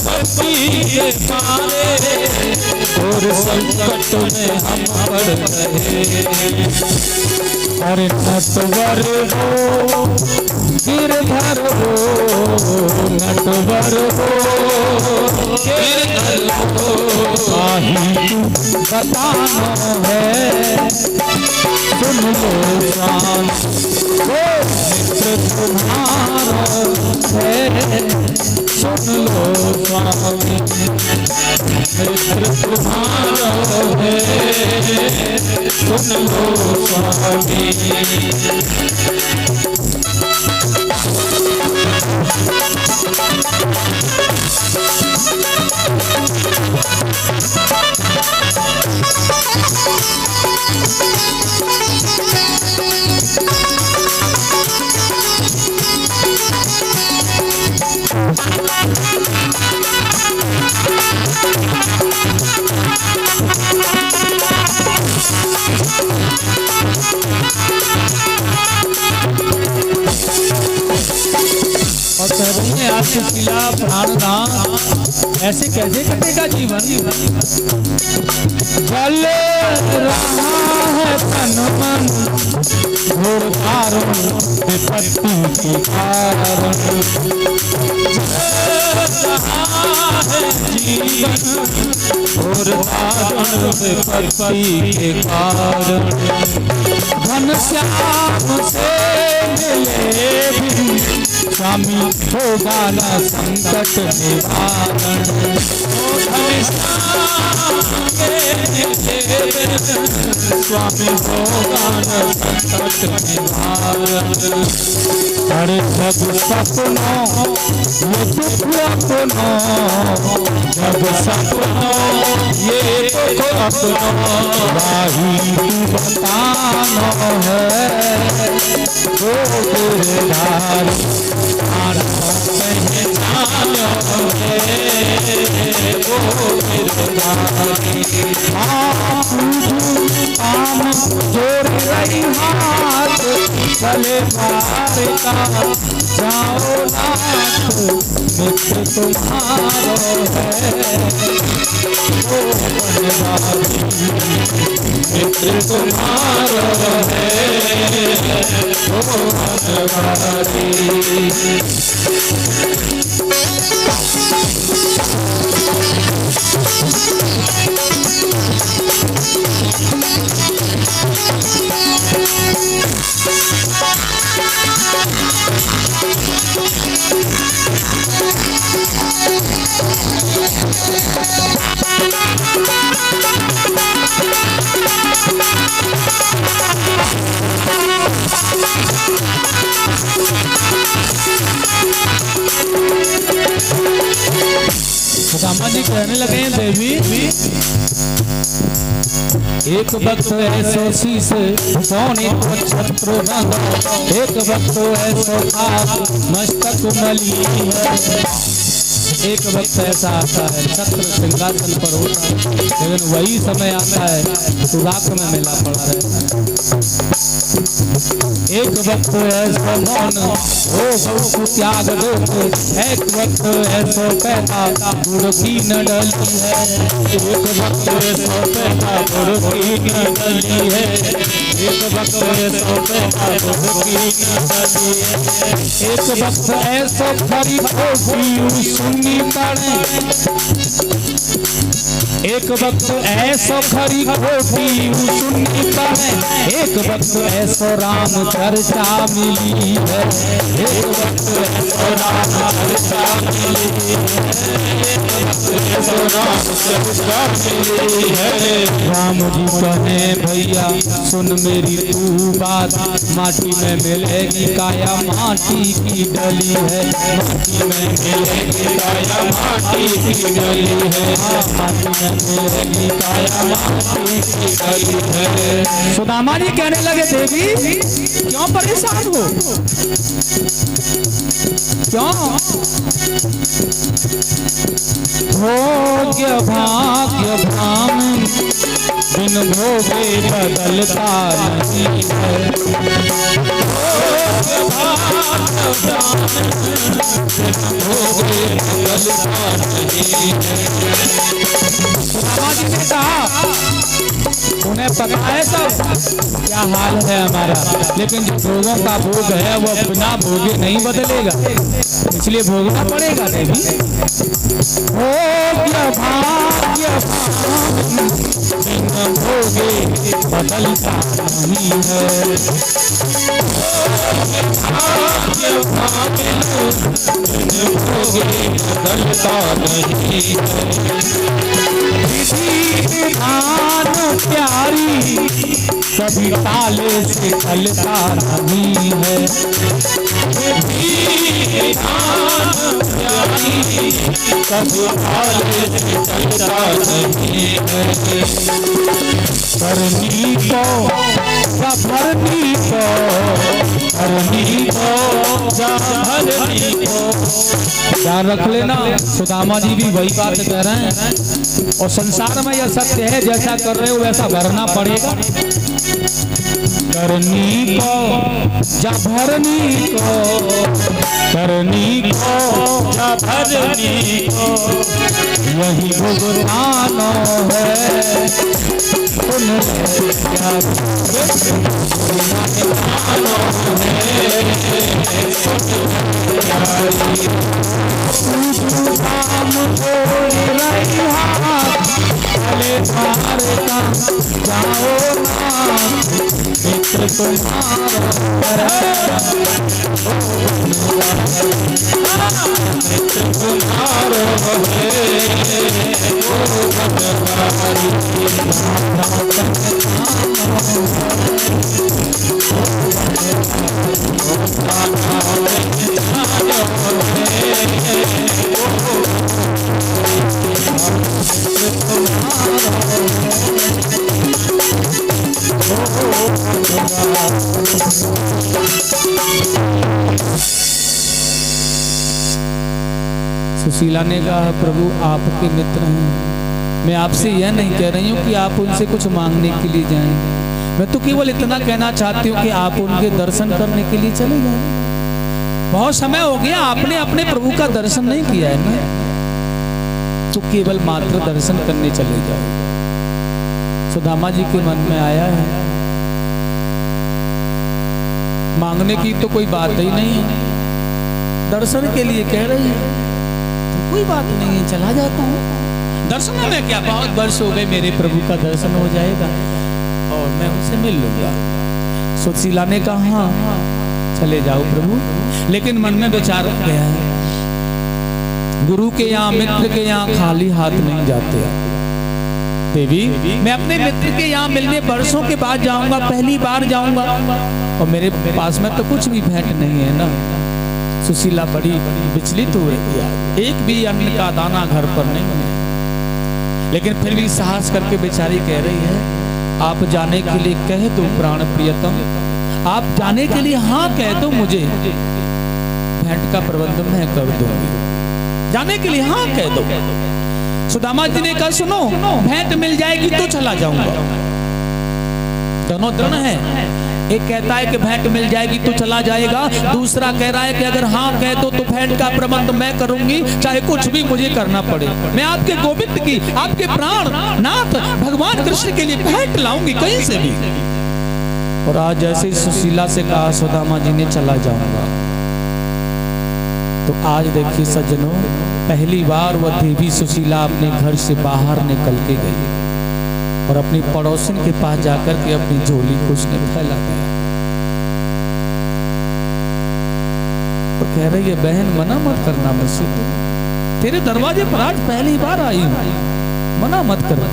विपत्ति के मारे और संकट में हम पड़ रहे। अरे नटवर हो गिरधर हो, नटवर हो गिरधर हो, काही बताना है सुन लो स्वामी, मित्र तुम्हारा है सुन लो स्वामी, मित्र तुम्हारा है सुन लो स्वामी। प्राणदान ऐसे कैसे कटेगा जीवन? जल रहा है तन मन घोर कारण विपत्ति के कारण, जीवन घोर कारण विपत्ति के कारण। धन श्याम से मिले भी स्वामी होगा न संकट निवारण। स्वामी होगा न संकट निवारण। अरे सब सपनों ये दुख अपनों, जब सपनों ये दुख अपनों, राही बताना है वो गिरधार जोड़ रही हाथ चले पार का जाओ नाथ, मित्र तुम्हारो है वो बनवारी, मित्र तुम्हारो है वो बनवारी। सुदामा जी कहने लगे हैं देवी, एक वक्त ऐसो शीश सोने को छत्र बांधा, एक वक्त ऐसो खाक मस्तक मली है। एक वक्त ऐसा आता है छत्र सिंहासन पर होता है, लेकिन वही समय आता है सुदाक में मिला पड़ा रहता है। एक वक्त ऐसा मौन हो बहु त्याग दो, एक वक्त ऐसो पैदा गुड़ की न डली है। एक वक्त ऐसो पैदा गुड़ की न डली है, एक वक्त ऐसो पैदा गुड़ की न डली है। एक वक्त ऐसो खरी खोटी सुनी पड़े, एक वक्त ऐसो खरी खोटी सुनी पड़े, एक वक्त ऐसो राम चर्चा मिली है, एक वक्त ऐसो राम चर्चा मिली है, एक वक्त ऐसो राम चर्चा मिली है। राम जी कहे भैया सुन मेरी तू बात, माटी में मिलेगी काया माटी की डली है, माटी में मिलेगी काया माटी की डली है, माटी में मिलेगी काया माटी की डली है। सुदामा जी कहने लगे देवी क्यों परेशान हो, क्यों? भोग्य भाग्य भाम बिन भोगे बदलता नहीं है, भोग्य भाग्य भाम बिन भोगे बदलता नहीं सुदामा जी ने कहा उन्हें पता है सब क्या हाल है हमारा, लेकिन जो भोगों का भोग है वो बिना भोगे नहीं बदलेगा, इसलिए भोगना पड़ेगा देवी। भोग्य भाग्य बिन भोगे बदलता नहीं है। भाग्य भाग्य बिन भोगे बदलता नहीं विधि विधान प्यारी कभी ताले से चलता नहीं है। विधि विधान प्यारी कभी ताले से चलता नहीं है करनी को या भरनी को, करनी को या भरनी को। ध्यान रख लेना, सुदामा जी भी वही बात कह रहे हैं। और संसार में यह सत्य है, जैसा कर रहे हो वैसा भरना पड़ेगा। करनी को या भरनी को, करनी को या भरनी को, यही भुगतान है। सुन क्या जाओ ना मित्र तुम्हारा सुशीला ने कहा प्रभु आपके मित्र हैं, मैं आपसे यह नहीं कह रही हूँ कि आप उनसे कुछ मांगने के लिए जाएं, मैं तो केवल इतना कहना चाहती हूँ कि आप उनके दर्शन करने के लिए चले जाएं। बहुत समय हो गया आपने अपने प्रभु का दर्शन नहीं किया है ना, तो केवल मात्र दर्शन करने चले जाओ। सुदामा जी के मन में आया है मांगने की तो कोई बात ही नहीं है, दर्शन के लिए कह रही है तो कोई बात नहीं है, चला जाता हूँ। दर्शन में क्या, बहुत वर्ष हो गए, मेरे प्रभु का दर्शन हो जाएगा और मैं उनसे मिल लूंगा। सुशीला ने कहा हाँ चले जाओ प्रभु, लेकिन मन में विचार गया है गुरु के यहाँ मित्र के यहाँ खाली हाथ नहीं जाते। देवी मैं अपने मित्र के यहाँ मिलने वर्षों के बाद जाऊंगा, पहली बार जाऊंगा और मेरे पास में तो कुछ भी भेंट नहीं है ना। सुशीला बड़ी विचलित हो रही है, एक भी अन्न का दाना घर पर नहीं है, लेकिन फिर भी साहस करके बेचारी कह रही है आप जाने के लिए कह दो प्राण प्रियतम, आप जाने के लिए हाँ कह दो, मुझे भेंट का प्रबंध मैं कर दूंगी, जाने के लिए हाँ कह दो। सुदामा जी ने कहा सुनो भेंट मिल जाएगी तो चला जाऊंगा। दोनों दृढ़ है, एक कहता है कि भेंट मिल जाएगी तो चला जाएगा, दूसरा कह रहा है कि अगर हाँ कह दो तो भेंट का प्रबंध मैं करूंगी, चाहे कुछ भी मुझे करना पड़े, मैं आपके गोविंद की, आपके प्राण नाथ भगवान कृष्ण के लिए भेंट लाऊंगी कहीं से भी। और आज जैसे सुशीला से कहा सुदामा जी ने चला जाऊंगा, तो आज देखिए सज्जनों पहली बार वह देवी सुशीला अपने घर से बाहर निकल के गई और अपनी पड़ोसिन के पास जाकर के अपनी झोली को उसने फैला दिया और कह रही है बहन मना मत करना मुझसे, तेरे दरवाजे पर आज पहली बार आई हूं, मना मत करना।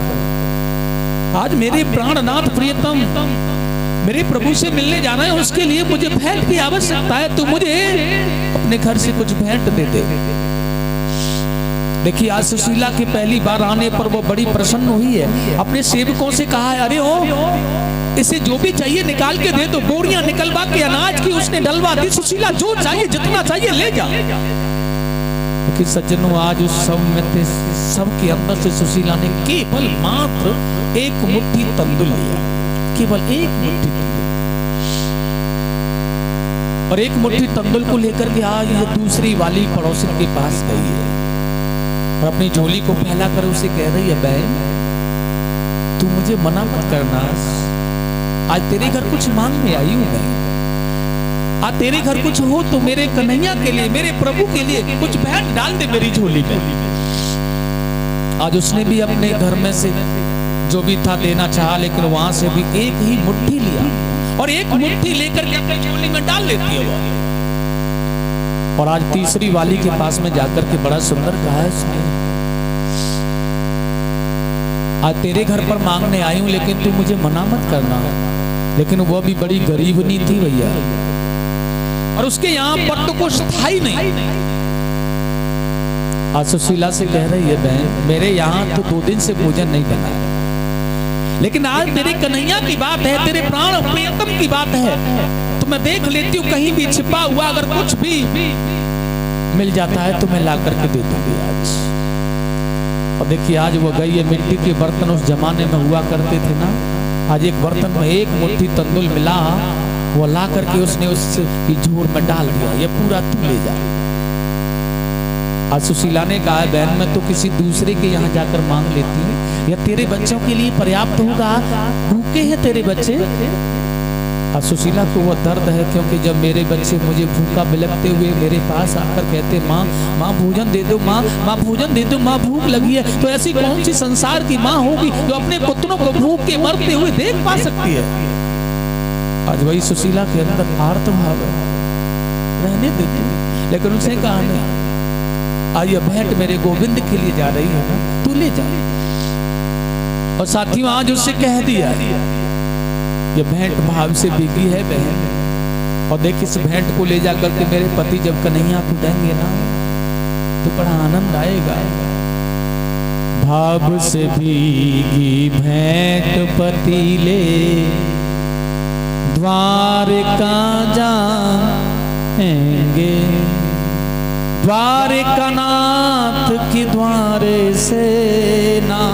आज मेरे प्राणनाथ प्रियतम मेरे प्रभु से मिलने जाना है, उसके लिए मुझे भेंट की आवश्यकता है, तो मुझे अपने घर से कुछ भेंट दे दे। देखिए आज सुशीला की पहली बार आने पर वो बड़ी प्रसन्न हुई है, अपने सेवकों से कहा है अरे ओ इसे जो भी चाहिए निकाल के दे, तो बोरियां निकलवा के अनाज की उसने डलवा दी। सुशीला जो चाहिए जितना चाहिए ले जा। लेकिन सज्जनों आज उस सब में थे, सबके अंदर से सुशीला ने केवल मात्र एक मुट्ठी तंदुल लिया, केवल एक मुट्ठी तंदुल, और एक मुट्ठी तंदुल को लेकर के आज ये दूसरी वाली पड़ोसिन के पास गई है। और अपनी झोली को फैला कर उसे कह रही है, बहन तू मुझे मना मत करना, आज तेरे घर कुछ मांगने आई हूं मैं। आज तेरे घर कुछ हो तो मेरे कन्हैया के लिए, मेरे प्रभु के लिए कुछ भेंट डाल दे मेरी झोली में। आज उसने भी अपने घर में से जो भी था देना चाहा, लेकिन वहां से भी एक ही मुट्ठी लिया और एक मुट्ठी लेकर के अपनी झोली में डाल लेती है वो। और आज तीसरी वाली के पास में जाकर के बड़ा सुंदर कहा है उसने, आज तेरे घर पर मांगने आई हूं लेकिन तू मुझे मना मत करना। लेकिन वो भी बड़ी गरीब नहीं थी भैया, और उसके यहां पर तो कुछ था ही नहीं। आज सुशीला से कह रही है, बहन मेरे यहाँ तो 2 दिन से भोजन नहीं बना है, लेकिन आज मेरे कन्हैया की बात है, तेरे प्राण प्रियतम की बात है, तो मैं देख लेती हूँ कहीं भी छिपा हुआ अगर कुछ भी मिल जाता है तो मैं ला करके दे दूंगी आज। और देखिए आज वो गई है, मिट्टी के बर्तन उस जमाने में हुआ करते थे ना, आज एक बर्तन में एक मुट्ठी तंदुल मिला, वो ला करके उसने उस झोर में डाल दिया, ये पूरा तू ले जा। आज सुशीला ने कहा, बहन मैं तो किसी दूसरे के यहाँ जाकर मांग लेती हूँ, या तेरे बच्चों के लिए पर्याप्त होगा, भूखे हैं तेरे बच्चे। आज सुशीला को वो दर्द है, क्योंकि जब मेरे बच्चे मुझे भूखा बिलखते हुए मेरे पास आकर कहते, माँ माँ भोजन दे दो, माँ माँ भोजन दे दो, माँ भूख लगी है, तो ऐसी कौन सी संसार की माँ होगी जो अपने पुत्रों को भूख के मरते हुए देख पा सकती है। आज वही सुशीला के अंदर आर्त भाव है, रहने देती, लेकिन उसे कहा नहीं, आज ये भेंट मेरे गोविंद के लिए जा रही है ना, तू ले जा। और साथियों आज उससे कह दिया, ये भेंट भाव से बिकी है बहन, और देख इस भेंट को ले जा करके मेरे पति जब कन्हैया को देंगे ना तो बड़ा आनंद आएगा। भाव से भीगी भेंट पति ले द्वारका जाएंगे, द्वारका नाथ के द्वारे से ना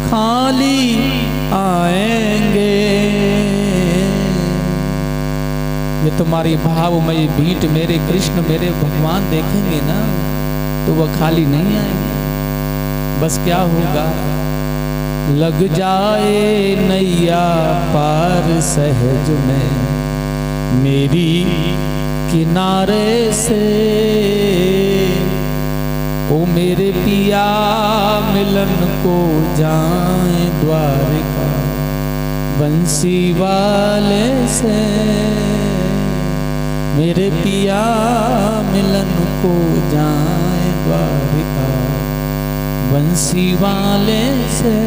खाली आएंगे। ये तुम्हारी भावमयी भीट मेरे कृष्ण मेरे भगवान देखेंगे ना तो वह खाली नहीं आएंगे। बस क्या होगा, लग जाए नैया पार सहज में मेरी किनारे से, ओ मेरे पिया मिलन को जाए द्वारका बंसी वाले से, मेरे पिया मिलन को जाए द्वारका बंसी वाले से।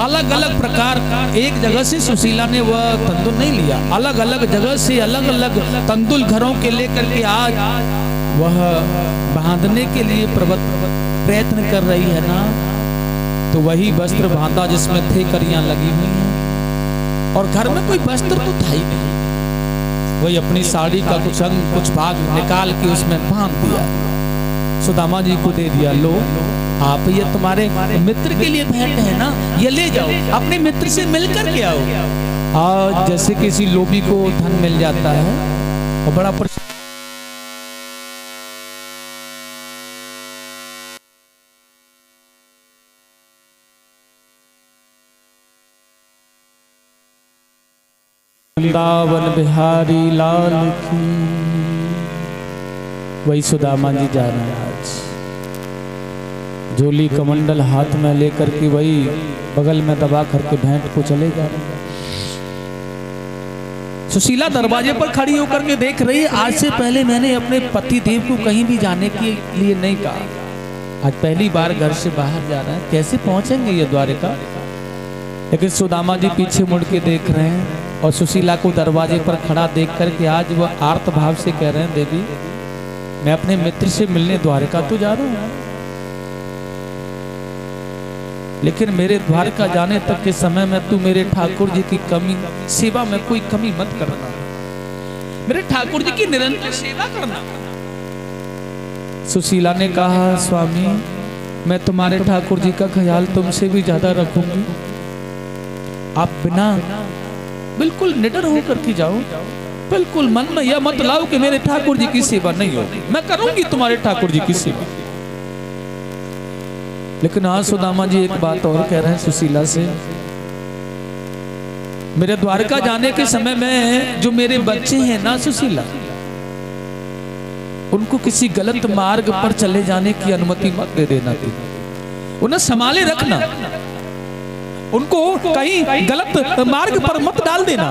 अलग अलग प्रकार एक जगह से सुशीला ने वह तंदुल नहीं लिया, अलग अलग जगह से अलग अलग तंदुल घरों के लेकर के आज वह बांधने के लिए प्रयत्न कर रही है ना, तो वही वस्त्र बांधा जिसमें थे करियां लगी हुई हैं, और घर में कोई वस्त्र तो था ही नहीं, वही अपनी साड़ी का कुछ अंग कुछ भाग निकाल के उसमें बांध दिया, सुदामा जी को दे दिया, लो आप ये तुम्हारे मित्र के लिए भेंट है ना, ये ले जाओ, अपने मित्र से मिलकर के आओ। आज जैसे किसी लोभी को धन मिल जाता है और बड़ा वृंदावन बिहारी लाल की, वही सुदामा जी जा रहे हैं आज, झोली कमंडल हाथ में लेकर के वही बगल में दबा करके भेंट को चले जा रहे हैं। सुशीला दरवाजे पर खड़ी होकर के देख रही है, आज से पहले मैंने अपने पति देव को कहीं भी जाने के लिए नहीं कहा, आज पहली बार घर से बाहर जा रहे हैं, कैसे पहुंचेंगे ये द्वारका। लेकिन सुदामा जी पीछे मुड़ के देख रहे हैं और सुशीला को दरवाजे पर खड़ा देख करके आज वह आर्त भाव से कह रहे हैं, देवी मैं अपने मित्र से मिलने द्वारका तो जा रहा हूं, लेकिन मेरे द्वारका जाने तक के समय में तू मेरे ठाकुर जी की कमी सेवा में कोई कमी मत करना, मेरे ठाकुर जी की निरंतर सेवा करना। सुशीला ने कहा, स्वामी मैं तुम्हारे ठाकुर जी का ख्याल तुमसे भी ज्यादा रखूंगी, आप बिना बिल्कुल निडर होकर के जाओ, बिल्कुल मन में यह मत लाओ कि मेरे ठाकुर जी की सेवा नहीं होगी, मैं करूंगी तुम्हारे ठाकुर जी की सेवा। लेकिन आज सुदामा जी एक बात और कह रहे हैं सुशीला से, मेरे द्वारका जाने के समय में जो मेरे बच्चे हैं ना सुशीला, उनको किसी गलत मार्ग पर चले जाने की अनुमति मत दे देना, उन्हें संभाले रखना, उनको कहीं गलत मार्ग पर मत डाल देना।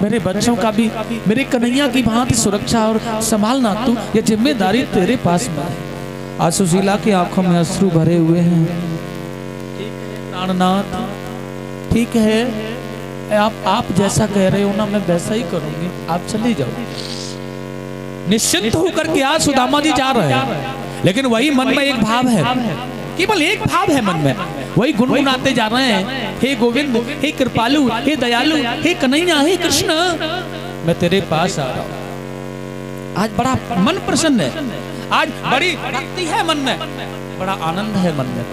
मेरे बच्चों का भी मेरे कन्हैया की भांति सुरक्षा और संभालना, तू ये जिम्मेदारी तेरे पास में है। आज सुशीला की आंखों में अश्रु भरे हुए हैं। प्राणनाथ ठीक है, आप जैसा कह रहे हो ना मैं वैसा ही करूंगी, आप चले जाओ। निश्चिंत होकर के आज सुदामा जी जा रहे हैं, लेकिन वही मन में एक भाव है, केवल एक भाव है मन में, वही गुनगुनाते जा रहे हैं, हे गोविंद, हे कृपालु, हे दयालु, हे कन्हैया, हे कृष्ण, मैं तेरे पास आ रहा हूं। आज बड़ा मन प्रसन्न है, आज बड़ी भक्ति है मन में, बड़ा आनंद है मन में।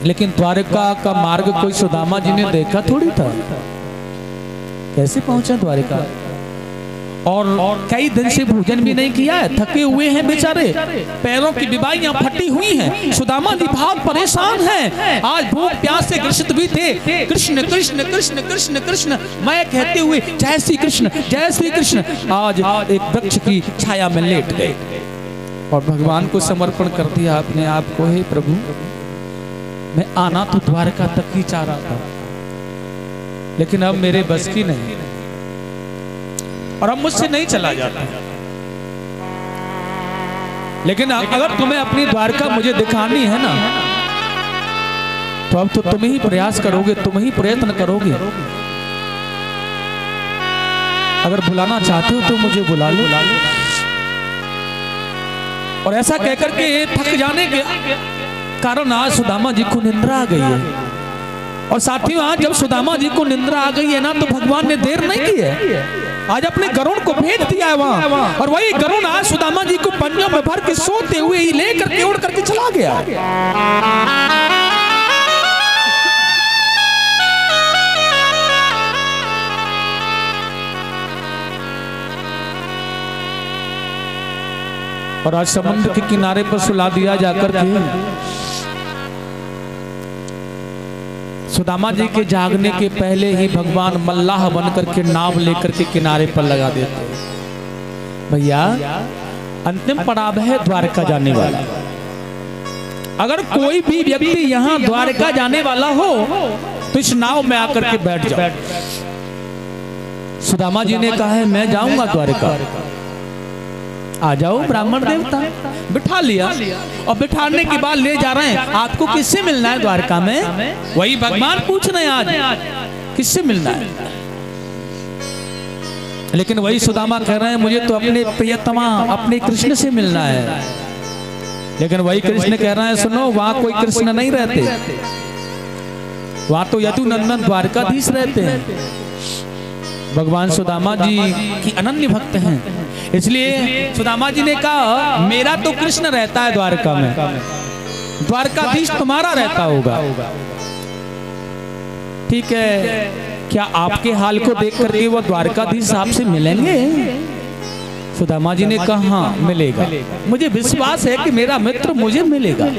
लेकिन द्वारका का मार्ग कोई सुदामा जी ने देखा थोड़ी था, कैसे पहुंचा द्वारका, और कई दिन से भोजन भी नहीं किया है, थके हुए हैं बेचारे, पैरों की बिबाइयां फटी हुई हैं। सुदामा जी बहुत परेशान हैं, आज भूख प्यास से ग्रसित भी थे। कृष्ण कृष्ण कृष्ण कृष्ण कृष्ण मैं कहते हुए जय श्री कृष्ण जय श्री कृष्ण, आज एक वृक्ष की छाया में लेट गए और भगवान को समर्पण कर दिया अपने आप को, हे प्रभु मैं आना तो द्वारका तक ही चाह रहा था, लेकिन अब मेरे बस की नहीं, और अब मुझसे नहीं चला जाता। लेकिन अगर तुम्हें अपनी द्वारका मुझे दिखानी है ना, तो अब तो तुम ही प्रयास करोगे, तुम ही प्रयत्न करोगे। अगर बुलाना चाहते हो तो मुझे बुला लो। और ऐसा कहकर के थक जाने के कारण आज सुदामा जी को निंद्रा आ गई है। और साथियों आज जब सुदामा जी को निंद्रा आ गई है ना, तो भगवान ने देर नहीं की है, आज अपने गरुड़ को भेज दिया है वहां, और वही गरुड़ आज सुदामा जी को पंजों में भर के सोते हुए ही लेकर के उड़ करके चला गया। और आज समुद्र के किनारे पर सुला दिया जाकर के। सुदामा जी के जागने के पहले ही भगवान मल्लाह बनकर के नाव लेकर के किनारे पर लगा देते। भैया अंतिम पड़ाव है द्वारका जाने वाला। अगर कोई भी व्यक्ति यहाँ द्वारका जाने वाला हो तो इस नाव में आकर के बैठ जाओ। सुदामा जी ने कहा है मैं जाऊंगा द्वारका, आ जाओ ब्राह्मण देवता। बिठा लिया, और बिठाने के बाद ले जा रहे हैं, आपको किससे मिलना है द्वारका में? वही भगवान पूछ रहे हैं आज किससे मिलना है। लेकिन वही सुदामा कह रहे हैं मुझे तो अपने प्रियतमा अपने कृष्ण से मिलना है। लेकिन वही कृष्ण कह रहे हैं सुनो, वहां कोई कृष्ण नहीं रहते, वहां तो यदुनंदन द्वारकाधीश रहते हैं। भगवान सुदामा जी की अनन्य भक्त हैं, इसलिए सुदामा जी ने कहा मेरा तो कृष्ण रहता है द्वारका में, द्वारकाधीश तुम्हारा रहता होगा। ठीक है, क्या आपके हाल को देख करके वो द्वारकाधीश आपसे मिलेंगे? सुदामा जी ने कहा हाँ मिलेगा, मुझे विश्वास है कि मेरा मित्र मुझे मिलेगा।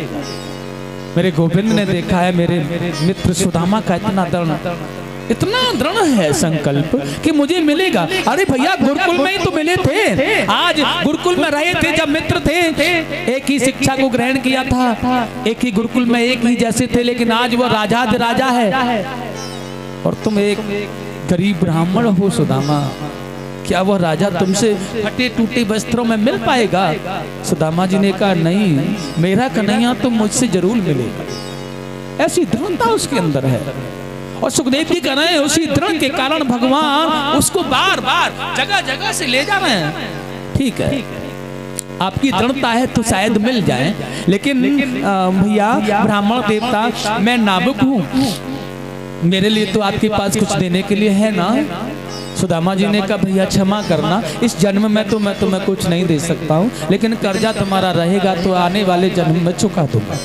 मेरे गोविंद ने देखा है मेरे मित्र सुदामा का इतना दृढ़ है संकल्प कि मुझे मिलेगा। अरे भैया गुरुकुल में ही तो मिले थे, आज गुरुकुल में रहे थे जब मित्र थे, एक ही शिक्षा को ग्रहण किया था, एक ही गुरुकुल में एक ही जैसे थे, लेकिन आज वो राजा है और तुम एक गरीब ब्राह्मण हो सुदामा। क्या वह राजा तुमसे फटे टूटे वस्त्रों में मिल पाएगा? सुदामा जी ने कहा नहीं, मेरा कन्हैया तो मुझसे जरूर मिलेगा। ऐसी दृढ़ता उसके अंदर है। और सुखदेव जी कह रहे हैं उसी दृढ़ के कारण भगवान उसको बार बार जगह जगह से ले जा रहे हैं। ठीक है, आपकी दृढ़ता है तो शायद मिल जाए, लेकिन भैया ब्राह्मण देवता मैं नाबुक हूँ, मेरे लिए तो आपके पास कुछ देने के लिए है ना? सुदामा जी ने कहा भैया क्षमा करना, इस जन्म में तो मैं तुम्हें कुछ नहीं दे सकता हूँ, लेकिन कर्जा तुम्हारा रहेगा तो आने वाले जन्म में चुका दूंगा।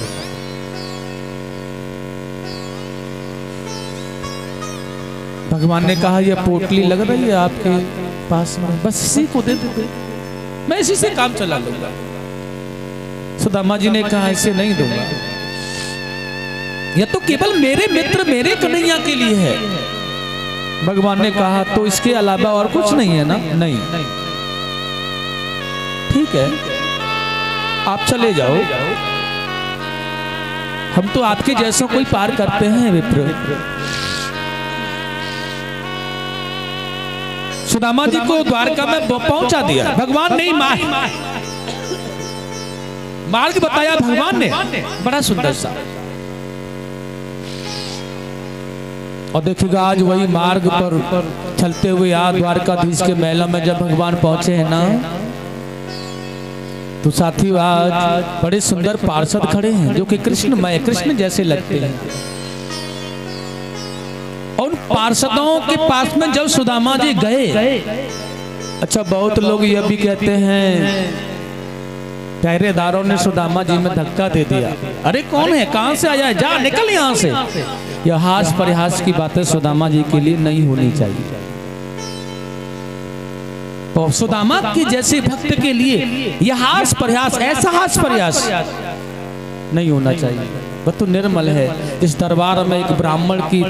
भगवान ने कहा यह पोटली लग रही है आपके पास में, बस इसी को दे दे, मैं इसी से काम चला लूंगा। सुदामा जी ने कहा ऐसे नहीं दूंगा, यह तो केवल मेरे मित्र मेरे कन्हैया के लिए है। भगवान ने कहा तो इसके अलावा और कुछ नहीं है ना? नहीं। ठीक है, आप चले जाओ, हम तो आपके जैसों कोई पार करते हैं विप्र। सुदामा जी को द्वारका में पहुंचा दिया भगवान ने, मार्ग बताया भगवान ने, बड़ा सुंदर सा। और देखिएगा आज वही मार्ग पर चलते हुए यहाँ द्वारकाधीश के महलों में जब भगवान पहुंचे हैं ना, तो साथी आज बड़े सुंदर पार्षद खड़े हैं जो कि कृष्णमय, कृष्ण जैसे लगते हैं। और उन पार्षदों के पास में जब सुदामा जी गए, अच्छा बहुत लोग यह भी कहते हैं पहरेदारों ने सुदामा जी में धक्का दे दिया, अरे कौन है, कहां से आया है, जा निकल यहां से। यह हास परिहास की बातें सुदामा जी के लिए नहीं होनी चाहिए। तो सुदामा के जैसे भक्त के लिए यह हास परिहास, ऐसा हास परिहास नहीं होना चाहिए। वह तो निर्मल है। इस दरबार में एक ब्राह्मण की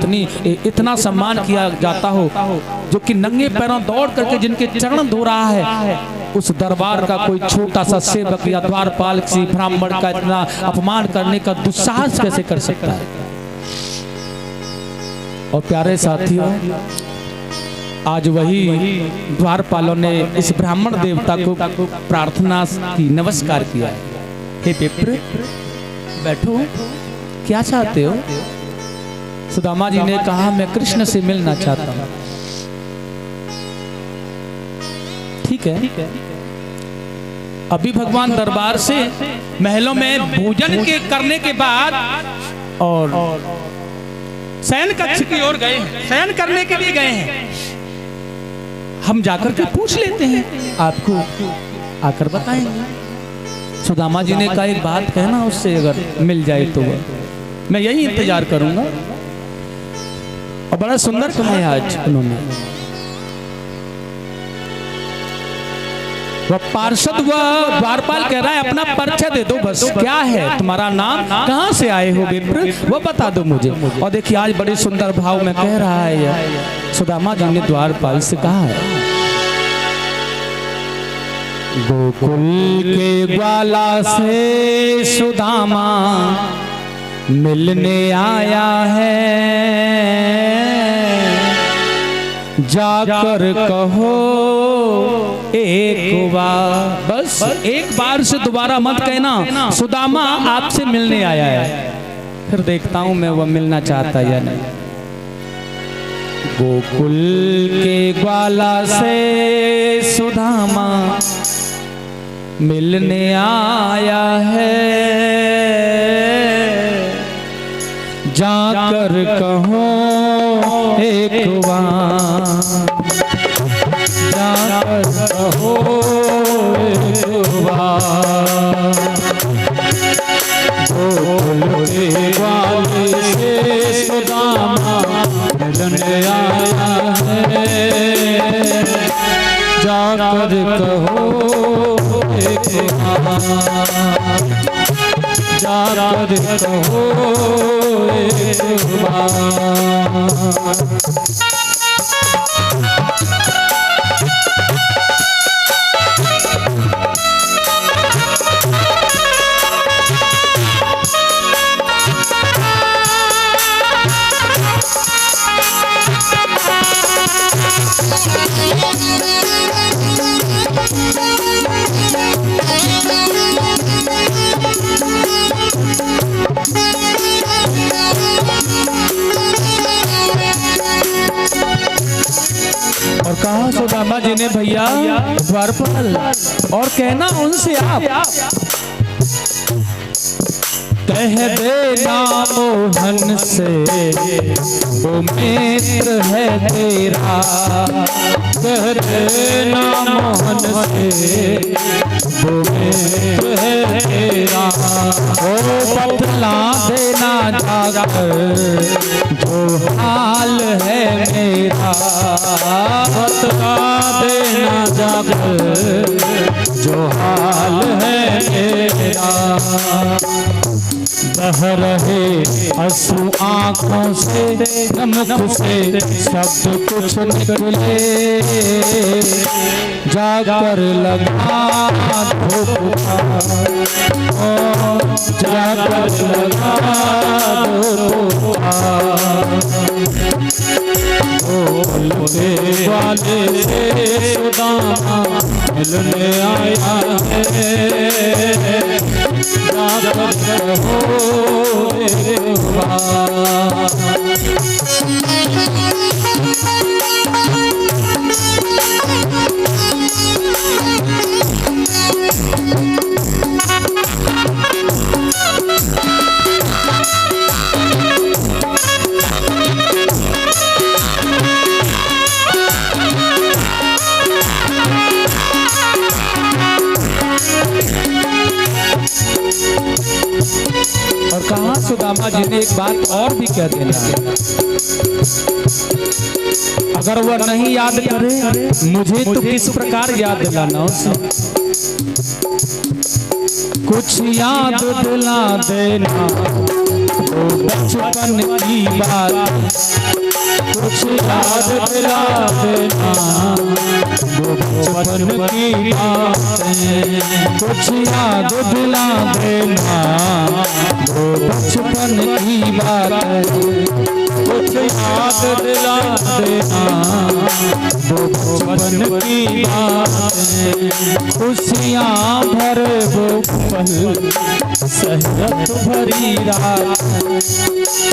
इतना सम्मान किया जाता हो, जो कि नंगे पैरों दौड़ करके जिनके चरण धो रहा है, उस दरबार का कोई छोटा सा सेवक या द्वारपाल किसी ब्राह्मण का इतना अपमान करने का दुस्साहस कैसे कर सकता है? और प्यारे साथियों, आज वही द्वारपालों ने इस ब्राह्मण देवता को प्रार्थना की, नमस्कार किया है। हे विप्र, बैठो, क्या चाहते हो? सुदामा जी ने कहा मैं कृष्ण से मिलना चाहता हूं। ठीक है, अभी भगवान दरबार से महलों में भोजन के करने के बाद और शयन कक्ष की ओर गए, शयन करने के लिए गए हैं। हम जाकर के पूछ लेते हैं, आपको आकर बताएंगे। सुदामा जी ने कहा एक बात कहना उससे, अगर मिल जाए तो मैं यही इंतजार करूंगा। और बड़ा सुंदर कहा आज उन्होंने। वह पार्षद व द्वारपाल कह रहा है अपना परिचय दे दो, बस क्या है तुम्हारा नाम, कहां से आए हो विप्र, वो बता दो मुझे। और देखिए आज बड़े सुंदर भाव में कह रहा है सुदामा जी ने द्वारपाल से कहा है, गोकुल के ग्वाला से सुदामा मिलने आया है, जाकर कहो एक बार, बस एक बार से दोबारा मत कहना सुदामा आपसे मिलने आया है, फिर देखता हूं मैं वह मिलना चाहता या नहीं। गोकुल के ग्वाला से सुदामा मिलने आया है, जाकर कहो एक बार, जाकर कहो एक बार। गोकुल के ग्वाले से सुदामा मिलने आया है, जाकर कहो एक बार, जाकर कहो एक बार। और कहा सुदामा जी ने भैया द्वारपाल, और कहना उनसे आप कह देना मोहन से वो मित्र है तेरा, कह देना मोहन से वो मित्र है तेरा, ओ बतला देना जाकर जो हाल है मेरा, बतला देना जाकर जो हाल है मेरा, बह रहे आंसू आंखों से, नमक से शब्द कुछ निकले, जाकर लगा धोखा, जाकर लगा धोखा, बोलने वाले सुदामा मिलने आया है, जाकर हो देवा। और कहा सुदामा जी ने एक बात और भी कह देना, अगर वह नहीं याद करे मुझे तो किस प्रकार याद दिलाना उसे, कुछ याद दिला देना तो बचपन की बात, कुछ याद दिला देना वो बचपन की बातें, कुछ याद दिला देना वो बचपन की बातें, कुछ याद दिला देना वो बचपन की बातें, खुशियाँ भरे वो पल सहरत भरी रात,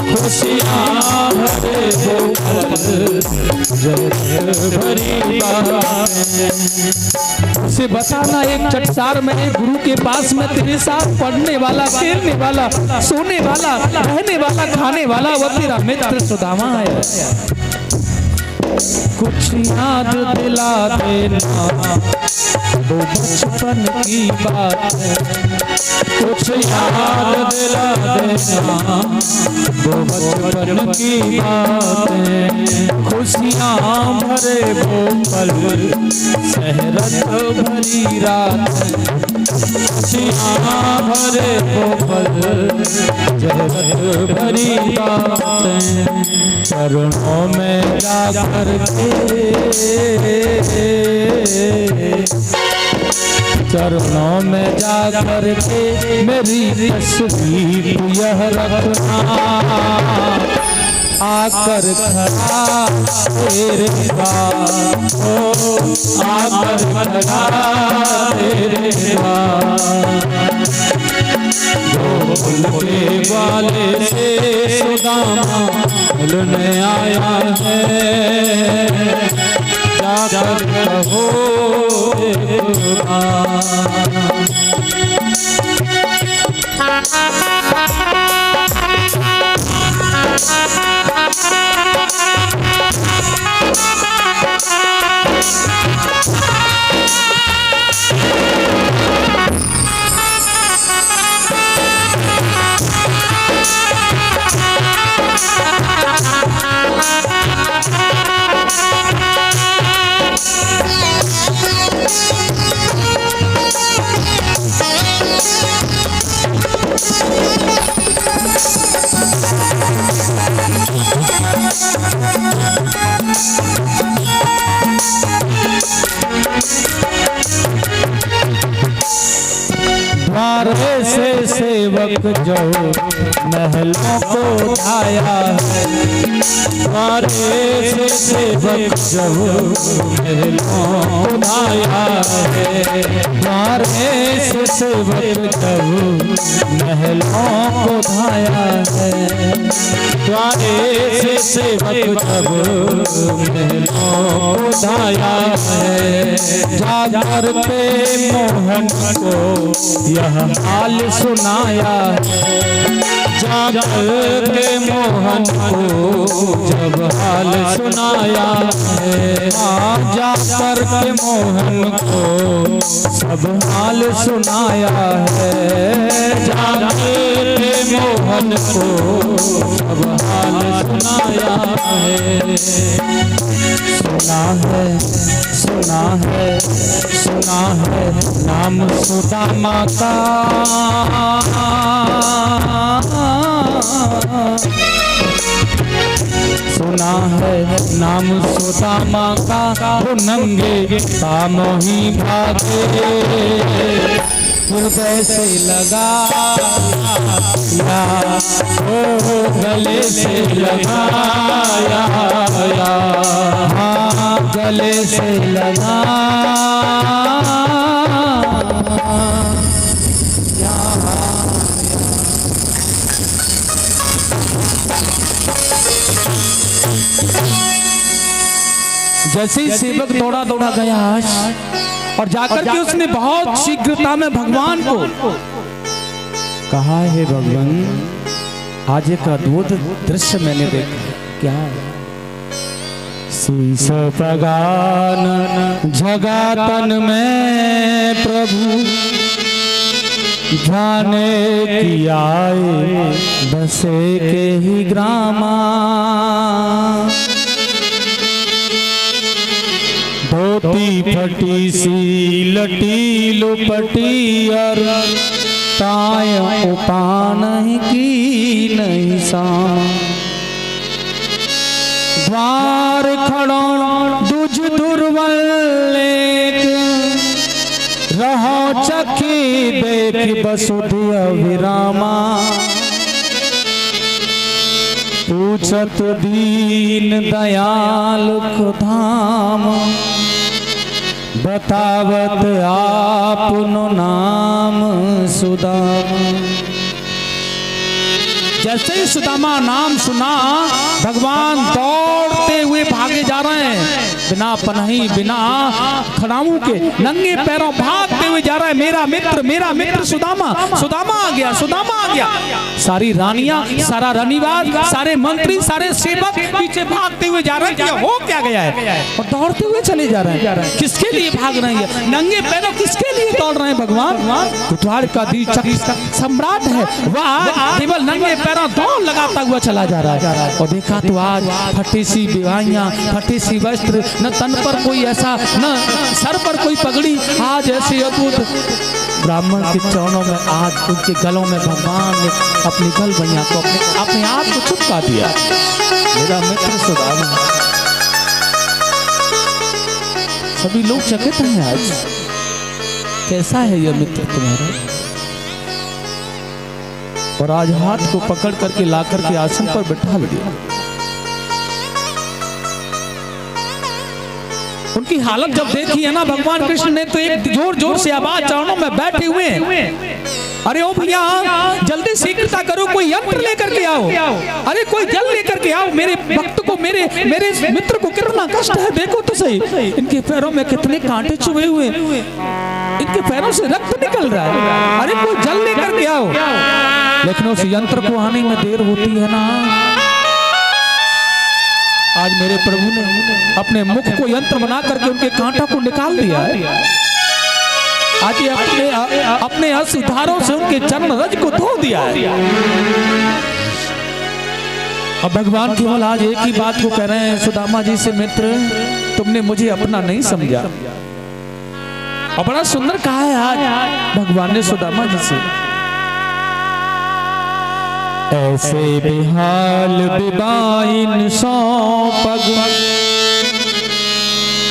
खुशियाँ भरे वो पल भरी बातें। उसे बताना एक चटसार में गुरु के पास में तेरे साथ पढ़ने वाला, खेलने वाला, सोने वाला, रहने वाला, खाने वाला वो तेरा मित्र सुदामा है। कुछ याद दिला देना वो बचपन की बात है, कुछ याद दिला देना वो बचपन की बात है, खुशियाँ भरे वो पल सहरत भरी रात, खुशियाँ भरे वो पल सहरत भरी बात, चरणों में जाकर चरणों में जाकर के मेरी तस्वीर यह रखना, आकर खड़ा तेरे पास, आकर खड़ा तेरे पास, बोलने वाले सुदामा मिलने आया है, जाकर कहो द्वारे से सेवक जो महलों को उठाया है, द्वारे से सेवक जो महलों को उठाया है, द्वारे से सेवक जो महलों को उठाया है, द्वारे से सेवक जब महलों को उठाया है, जाकर पे मोहन को यह हाल सुनाया है, जाकर के मोहन को जब हाल सुनाया है, जाकर के मोहन को सब हाल सुनाया है, जाकर के मोहन को सब हाल सुनाया है, सुना है सुना है नाम सुदामा का। सुना है नाम सुदामा का, वो नंगे पाँव ही भागे, हृदय से लगाया, ओ गले से लगाया, हाँ गले से लगाया। जैसे ही सेवक दौड़ा दौड़ा गया और जाकर के उसने बहुत शीघ्रता में भगवान को कहा, है भगवान आज एक अद्भुत दृश्य मैंने देखा। क्या? शीश प्रगान जगातन में प्रभु, जाने की आए बसे के ही ग्रामा, धोती फटी सी लटी लुपटी और ताय उपान की नहीं सा, द्वार खड़ो दुज दुर्बल एक, रहो चखी देख बसुधिया विरामा, पूछत दीन दयाल को धाम, बतावत आपनो नाम सुदामा। जैसे ही सुदामा नाम सुना, भगवान दौड़ते हुए भागे जा रहे हैं, बिना पनाही बिना खड़ाऊ के नंगे पैरों भागते हुए जा रहा है। मेरा मित्र सुदामा, सुदामा आ गया, सुदामा आ गया। सारी रानियां, सारा रानीवास, सारे मंत्री, सारे सेवक पीछे भागते हुए जा रहे हैं कि हो क्या गया है, और दौड़ते हुए चले जा रहे हैं। किसके लिए भाग रहे हैं? नंगे पैरों किसके लिए दौड़ रहे हैं? भगवान कुठार का दी सम्राट है, वह केवल नंगे पैरों दौड़ लगाता हुआ चला जा रहा है। और देखा तो आज फटी सी बिवाइयां, फटी सी वस्त्र, न तन पर कोई ऐसा, न सर पर कोई पगड़ी, आज ऐसे अद्भुत ब्राह्मण के चरणों में, आज उनके गलों में भगवान ने अपनी गल भैया को अपने आप को चुपका दिया। मेरा मित्र सुदामा, सभी लोग चकित हैं आज, कैसा है यह मित्र तुम्हारा? और आज हाथ को पकड़ करके लाकर के आसन पर बैठा दिया। उनकी हालत जब देखी है ना भगवान कृष्ण ने, तो एक जोर जोर से आवाज चरणों में बैठे हुए, अरे ओ भैया जल्दी शीघ्रता करो, कोई यंत्र लेकर के आओ, अरे कोई जल लेकर के आओ, मेरे भक्त को, मेरे मित्र को कितना कष्ट है, देखो तो सही, इनके पैरों में कितने कांटे चुभे हुए, इनके पैरों से रक्त निकल रहा है, अरे कोई जल लेकर के आओ। लेकिन उस यंत्र को आने में देर होती है ना। आज मेरे प्रभु ने अपने मुख को यंत्र बना करके उनके कांटा को निकाल दिया है। आज ये अपने असिधारों से उनके चरण रज को धो दिया है। अब भगवान केवल आज एक ही बात को कह रहे हैं, सुदामा जी से, मित्र तुमने मुझे अपना नहीं समझा। और बड़ा सुंदर कहा है आज भगवान ने सुदामा जी से, ऐसे बेहाल बिबाइन सौ पग,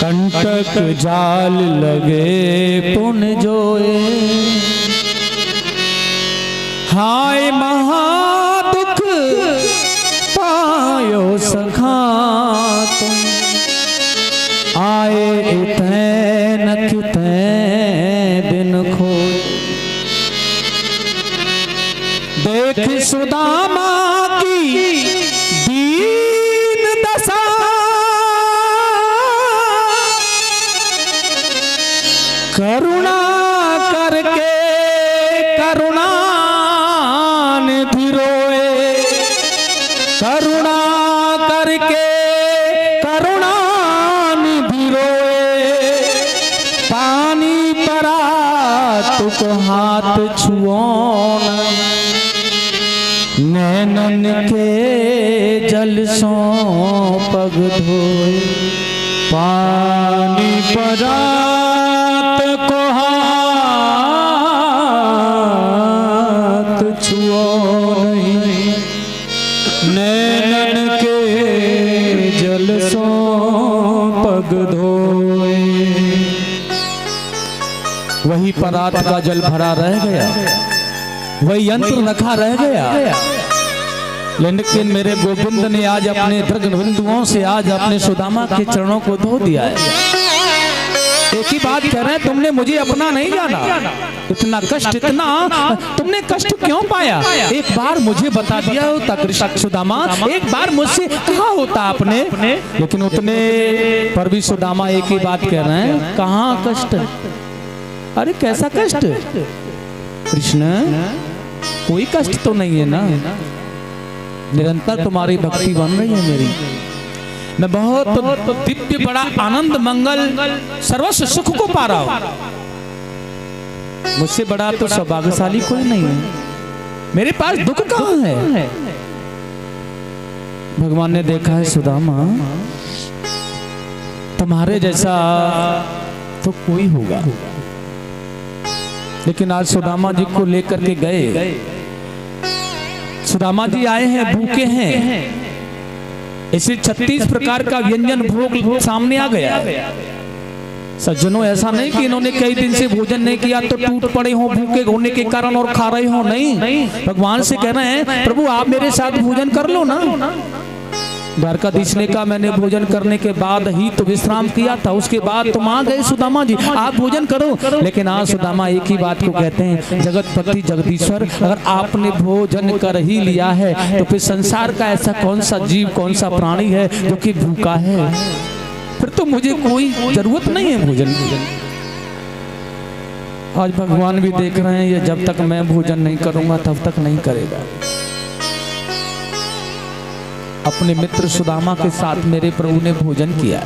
कंटक जाल लगे पुन जोए, हाय महादुख पायो सखा तुम, आए इतैन कितैन दिन खोए। देख सुदामा की दीन दशा, करुणा करके करुणा निधि रोए, करुणा करके करुणा निधि रोए, पानी परा तुको हाथ छुओ, नैनन के जल सो पग धोए, पानी रात को हाथ छुओ नहीं, नैनन के जल सो पग धोए। वही परात का जल भरा रह गया, वही यंत्र रखा रह गया, लेकिन मेरे गोविंद ने आज अपने दृढ़ बिंदुओं से आज अपने सुदामा के चरणों को धो दिया है। एक ही बात कह रहे हैं, तुमने मुझे अपना नहीं जाना, इतना कष्ट, इतना तुमने कष्ट क्यों पाया? एक बार मुझे बता दिया होता कृष्ण सुदामा, एक बार मुझसे कहा होता आपने, लेकिन उतने पर भी सुदामा एक ही बात कह रहे हैं, कहाँ कष्ट? अरे कैसा कष्ट कृष्ण? कोई कष्ट तो नहीं है ना, निरंतर तुम्हारी भक्ति बन रही है मेरी, मैं बहुत दिव्य बड़ा आनंद मंगल सर्वस्व सुख को पा रहा हूं, मुझसे बड़ा तो सौभाग्यशाली कोई नहीं है, मेरे पास दुख कहाँ है? भगवान ने देखा है सुदामा तुम्हारे जैसा तो कोई होगा, लेकिन आज सुदामा जी को लेकर के गए, सुदामा जी आए हैं, भूखे हैं, इसे 36 प्रकार का व्यंजन भोग सामने आ गया। सज्जनों, ऐसा नहीं कि इन्होंने कई दिन से भोजन नहीं किया तो टूट पड़े हो भूखे होने के कारण और खा रहे हो, नहीं, भगवान से कह रहे हैं प्रभु आप मेरे साथ भोजन कर लो ना। द्वारकाधीश ने कहा मैंने भोजन करने के बाद ही तो विश्राम किया था, उसके बाद तुम आ गए सुदामा जी, आप भोजन करो। लेकिन आज सुदामा एक ही बात को कहते हैं, जगतपति जगदीश्वर अगर आपने भोजन कर ही लिया है तो फिर संसार का ऐसा कौन सा जीव, कौन सा प्राणी है जो कि भूखा है? फिर तो मुझे कोई जरूरत नहीं है भोजन की। आज भगवान भी देख रहे हैं, ये जब तक मैं भोजन नहीं करूंगा तब तक नहीं करेगा। अपने मित्र सुदामा के साथ मेरे प्रभु ने भोजन किया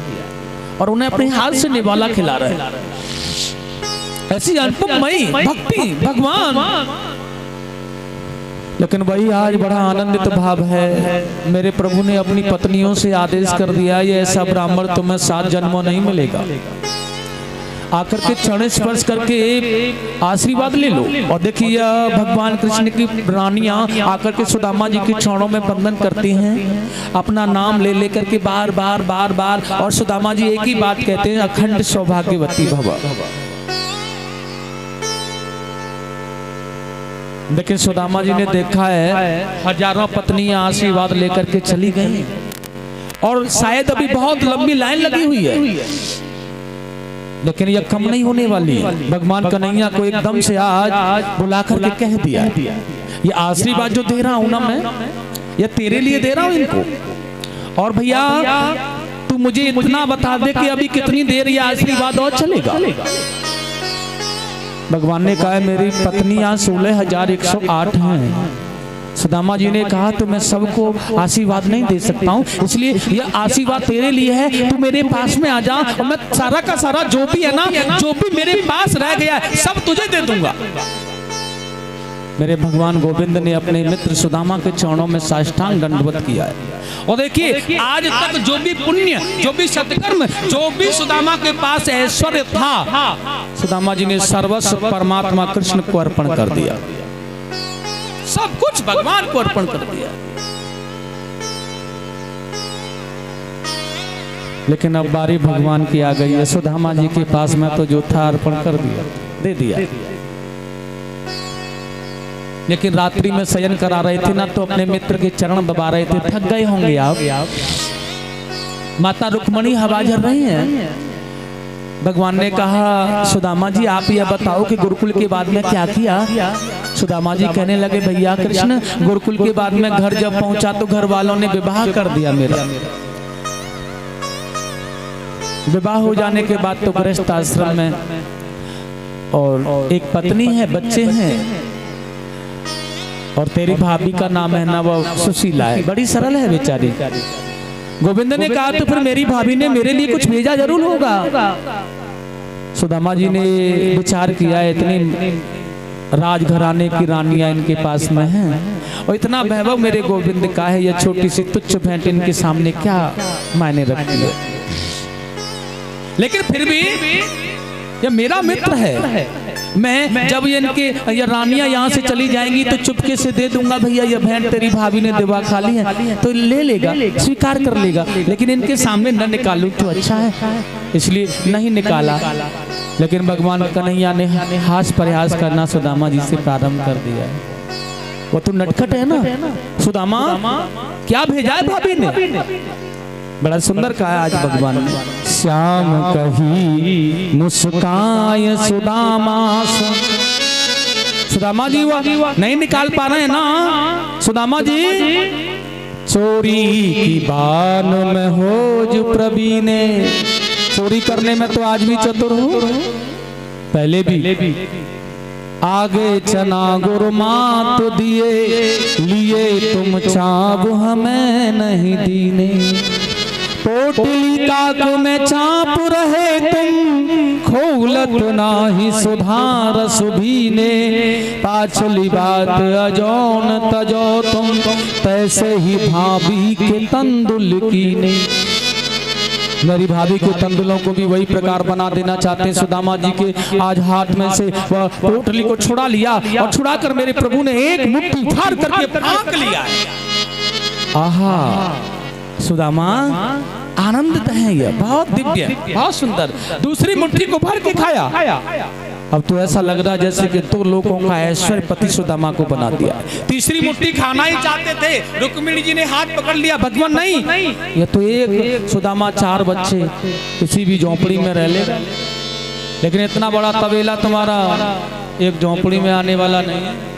और उन्हें अपने हाथ से निवाला खिला रहे हैं। ऐसी अनुपमयी भक्ति भगवान। लेकिन वही आज बड़ा आनंदित भाव है, मेरे प्रभु ने अपनी पत्नियों से आदेश कर दिया ये ऐसा ब्राह्मण तुम्हें 7 जन्मों नहीं मिलेगा, आकर के चरण स्पर्श करके आशीर्वाद ले लो। और देखिए भगवान कृष्ण की रानियां आकर के सुदामा जी के चरणों में वंदन करती हैं, अपना नाम ले लेकर के बार बार बार बार, और सुदामा जी एक ही बात कहते हैं, अखंड सौभाग्यवती भव। लेकिन सुदामा जी ने देखा है हजारों पत्नियां आशीर्वाद लेकर के चली गई और शायद अभी बहुत लंबी लाइन लगी हुई है, लेकिन यह कम नहीं होने वाली। भगवान कन्हैया को एकदम से आज बुला करके कह दिया, ये आशीर्वाद जो दे रहा हूं ना मैं, ये तेरे लिए दे रहा हूं इनको, और भैया तू मुझे इतना बता दे कि अभी कितनी देर ये आशीर्वाद और चलेगा। भगवान ने कहा मेरी पत्नियां 16,108 हैं। सुदामा जी ने कहा तो मैं सबको आशीर्वाद नहीं दे सकता हूँ, इसलिए यह आशीर्वाद तेरे लिए है, तू मेरे पास में आ जा और मैं सारा का सारा जो भी है ना, जो भी मेरे पास रह गया है सब तुझे दे दूंगा। मेरे भगवान गोविंद ने अपने मित्र सुदामा के चरणों में साष्टांग दंडवत किया है। और देखिए आज तक जो भी पुण्य, जो भी सत्कर्म, जो भी सुदामा के पास ऐश्वर्य था, सुदामा जी ने सर्वस्व परमात्मा कृष्ण को अर्पण कर दिया, सब कुछ भगवान को अर्पण कर दिया। लेकिन अब बारी भगवान की आ गई है, सुदामा जी के पास में तो जो था अर्पण कर दिया, दे दिया। लेकिन रात्रि में शयन करा रहे थे ना, तो अपने मित्र के चरण दबा रहे थे, थक गए होंगे आप। माता रुक्मणी हवा झर रही हैं। भगवान ने कहा सुदामा जी आप यह बताओ कि गुरुकुल के बाद में क्या किया। सुदामा जी कहने लगे भैया कृष्ण, गुरुकुल के बाद में घर जब पहुंचा तो घर वालों ने विवाह कर दिया मेरा। विवाह हो जाने के बाद तो गृहस्थ आश्रम में, और एक पत्नी है, बच्चे हैं, और तेरी भाभी का नाम है ना वो सुशीला है, बड़ी सरल है बेचारी। गोविंद ने कहा तो फिर मेरी भाभी ने मेरे लिए कुछ भेजा जरूर होगा। सुदामा जी ने विचार किया, इतनी राजघराने की रानियां इनके पास में हैं और इतना वैभव मेरे गोविंद का है, यह छोटी सी तुच्छ भेंट इनके सामने क्या मायने रखती है। लेकिन फिर भी ये मेरा मित्र है। मैं जब ये इनके ये रानियां यहाँ से चली जाएंगी तो चुपके से दे दूंगा, भैया ये बहन तेरी भाभी ने देवा खा ली है, तो ले लेगा, स्वीकार कर लेगा। लेकिन इनके सामने न निकालूं तो अच्छा है, इसलिए नहीं निकाला। लेकिन भगवान कन्हैया ने हास प्रयास करना सुदामा जी से प्रारंभ कर दिया। वो तो नटखट है ना सुदामा, क्या भेजा है भाभी ने? बड़ा सुंदर कहा आज भगवान ने, श्याम कही मुस्काय सुदामा। सुदामा जी वो नहीं निकाल पा रहे हैं ना सुदामा जी। चोरी की बान में हो जो प्रवीणे, चोरी करने में तो आज भी चतुर हूँ, पहले भी आगे चना गुरमात दिए, लिए तुम चाप हमें नहीं दीने। पोटली काक में चाप रहे तुम, खोलत नाही सुधार सुभीने। पाछली बात अजौन तजो तुम, तैसे ही भाभी के तंदुल कीने। मेरी भाभी के तंदुलों को भी वही प्रकार बना देना चाहते हैं सुदामा जी के। आज हाथ में से वह पोटली को छुड़ा लिया और छुड़ा कर मेरे प्रभु ने एक मुट्ठी फाड़ करके फांक लिया। आहा सुदामा आनंदित है, ये बहुत दिव्य, बहुत सुंदर। दूसरी मुट्ठी को भर के खाया। अब तो ऐसा लग रहा जैसे कि दो लोगों का ऐश्वर्यपति सुदामा को बना दिया। तीसरी मुट्ठी खाना ही चाहते थे, रुक्मिणी जी ने हाथ पकड़ लिया, भगवान नहीं, ये तो एक सुदामा 4 बच्चे किसी भी झोंपड़ी में रह ले, लेकिन इतना बड़ा तबेला तुम्हारा एक झोंपड़ी में आने वाला नहीं है।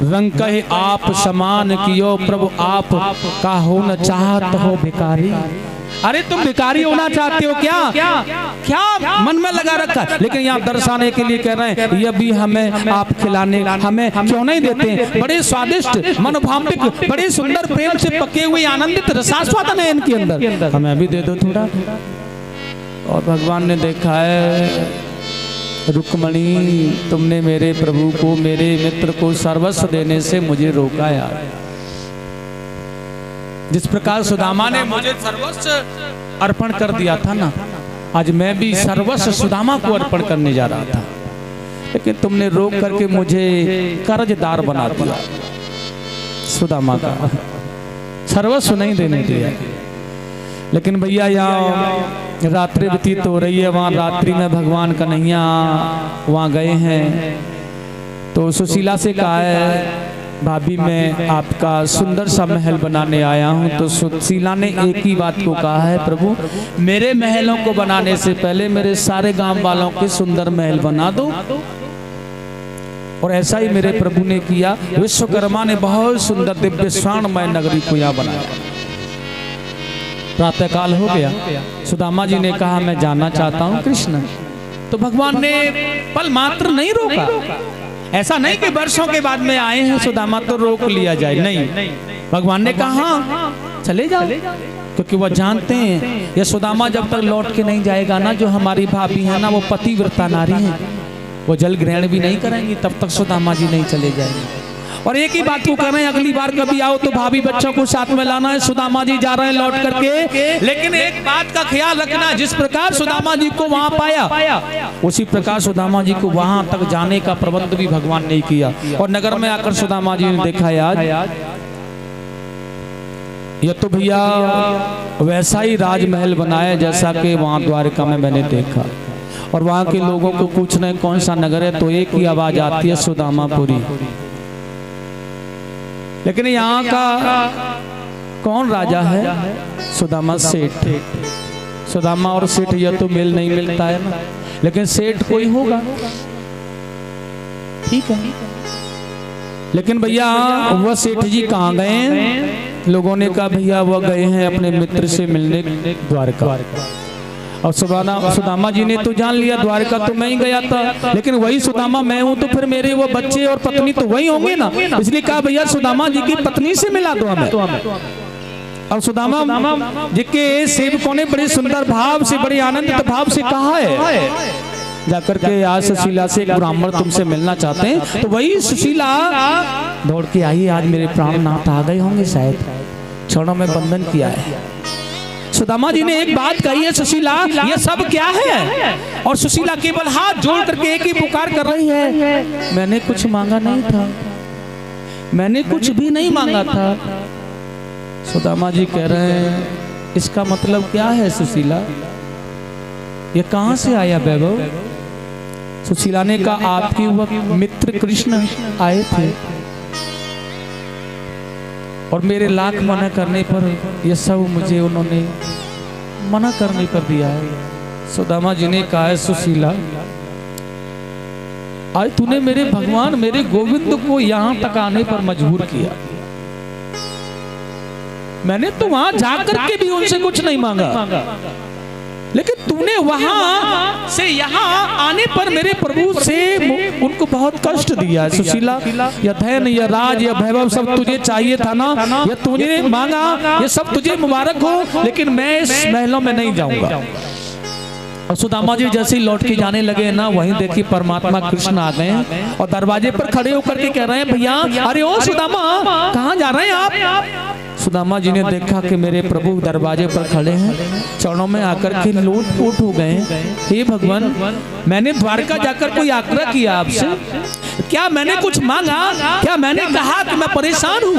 रंग कहे आप समान कियो प्रभु, आप का हो न चाहत हो भिकारी। अरे तुम भिकारी होना चाहते हो क्या मन में लगा रखा, लेकिन यहाँ दर्शाने के लिए कह रहे हैं ये भी हमें आप खिलाने हमें क्यों नहीं देते। बड़े स्वादिष्ट मनोभाविक बड़े सुंदर प्रेम से पके हुए आनंदित रसास्वादन है इनके अंदर, हमें भी दे दो थोड़ा। और भगवान ने देखा है रुक्मणी तुमने मेरे प्रभु को, मेरे मित्र को सर्वस्व देने से मुझे रोका यार। जिस प्रकार सुदामा ने मुझे सर्वस्व अर्पण कर दिया था ना, आज मैं भी सर्वस्व सुदामा को अर्पण करने जा रहा था, लेकिन तुमने रोक करके मुझे कर्जदार बना दिया। सुदामा का सर्वस्व नहीं देने दिया। लेकिन भैया यहाँ रात्रि व्यतीत हो रही है, वहाँ रात्रि में भगवान कन्हैया वहाँ गए हैं, तो सुशीला से कहा है भाभी मैं आपका सुंदर सा महल बनाने आया हूँ। तो सुशीला ने एक ही बात को कहा है प्रभु मेरे महलों को बनाने से पहले मेरे सारे गांव वालों के सुंदर महल बना दो। और ऐसा ही मेरे प्रभु ने किया। विश्वकर्मा ने बहुत सुंदर दिव्य स्वर्णमय नगरी को यहाँ बनाया। प्रातः काल हो गया, सुदामा जी ने कहा मैं जाना चाहता हूँ कृष्ण। तो भगवान ने पल मात्र नहीं रोका। ऐसा नहीं कि वर्षों के बाद में आए हैं सुदामा तो रोक लिया जाए, नहीं, भगवान ने कहा चले जाओ, क्योंकि वह जानते हैं ये सुदामा जब तक लौट के नहीं जाएगा ना, जो हमारी भाभी है ना वो पतिव्रता नारी है, वो जल ग्रहण भी नहीं करेंगी, तब तक सुदामा जी नहीं चले जाएंगे। और एक ही बात को कर रहे हैं अगली बार कभी आओ तो भाभी बच्चों को साथ में लाना है, सुदामा जी जा रहे हैं लौट करके। लेकिन एक बात का ख्याल रखना, जिस प्रकार सुदामा जी को वहां पाया उसी प्रकार सुदामा जी को वहां तक जाने का प्रबंध भी भगवान ने किया। और नगर में आकर सुदामा जी ने देखा यार ये तो भैया वैसा ही राजमहल बनाया जैसा कि वहां द्वारका में मैंने देखा। और वहां के लोगों को पूछ रहे कौन सा नगर है, तो एक ही आवाज आती है सुदामापुरी। लेकिन यहाँ का कौन राजा है? सुदामा सेठ। सुदामा और सेठ यह तो मेल नहीं मिलता है ना, लेकिन सेठ कोई होगा, ठीक है। लेकिन भैया वह सेठ जी कहाँ गए हैं? लोगों ने कहा भैया वह गए हैं अपने मित्र से मिलने द्वारका। और सुदामा जी ने तो जान लिया द्वारका तो मैं ही गया था, लेकिन वही सुदामा मैं हूं तो फिर मेरे वो बच्चे और पत्नी तो वही होंगे ना, इसलिए कहा भैया सुदामा जी की पत्नी से मिला दो हमें। और सुदामा जी के सेवकों ने बड़े सुंदर भाव से, बड़े आनंदित भाव से कहा है जाकर के आज सुशीला से एक ब्राह्मण तुमसे मिलना चाहते हैं। तो वही सुशीला दौड़ के आई, आज मेरे प्राणनाथ आ गए होंगे शायद, क्षणों में बंधन किया है। सुदामा जी ने एक बात कही है, सुशीला ये सब क्या है? और सुशीला केवल हाथ जोड़ करके एक ही पुकार कर रही है, मैंने कुछ मांगा नहीं था, मैंने कुछ भी नहीं मांगा था। सुदामा जी कह रहे हैं इसका मतलब क्या है सुशीला, ये कहां से आया वैभव? सुशीला ने कहा आपके वक्त मित्र कृष्ण आए थे और मेरे लाख मना करने पर ये सब मुझे उन्होंने मना करने पर दिया है। सुदामा जी ने कहा है सुशीला आज तूने मेरे भगवान मेरे गोविंद को यहां तक आने पर मजबूर किया, मैंने तो वहां जाकर के भी उनसे कुछ नहीं मांगा, लेकिन तूने वहां से यहां आने पर मेरे प्रभु से उनको बहुत कष्ट दिया है। सुशीला या धन या राज या वैभव सब तुझे चाहिए था ना, या तूने मांगा, ये सब तुझे मुबारक हो, लेकिन मैं इस महलों में नहीं जाऊंगा। और सुदामा जी जैसे ही लौट के जाने लगे ना, वहीं देखिए परमात्मा कृष्ण आ गए और दरवाजे पर खड़े होकर के कह रहे हैं भैया, अरे ओ सुदामा कहाँ जा रहे हैं आप? सुदामा जी ने देखा कि मेरे प्रभु दरवाजे पर खड़े हैं, चरणों में आकर के लूट-फूट हो गए। हे भगवान, मैंने द्वारका जाकर कोई आग्रह किया आपसे? क्या मैंने कुछ मांगा? क्या मैंने कहा कि मैं परेशान हूँ?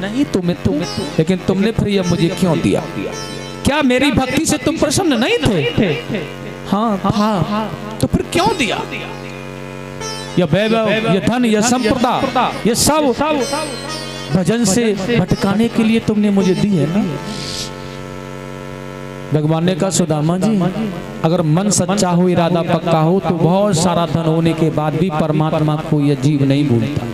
नहीं तुम्हें लेकिन तुमने फिर यह मुझे क्यों दिया? क्या मेरी भक्ति से तुम प्रसन्न नहीं थे? हाँ, तो फिर क्यों दिया? यह वैभव, यह धन, यह संपदा, यह सब भजन से भटकाने के लिए तुमने मुझे दी है ना। भगवान ने कहा सुदामा जी अगर मन सच्चा हो, इरादा पक्का हो, तो बहुत सारा धन होने के बाद भी परमात्मा को यह जीव नहीं भूलता,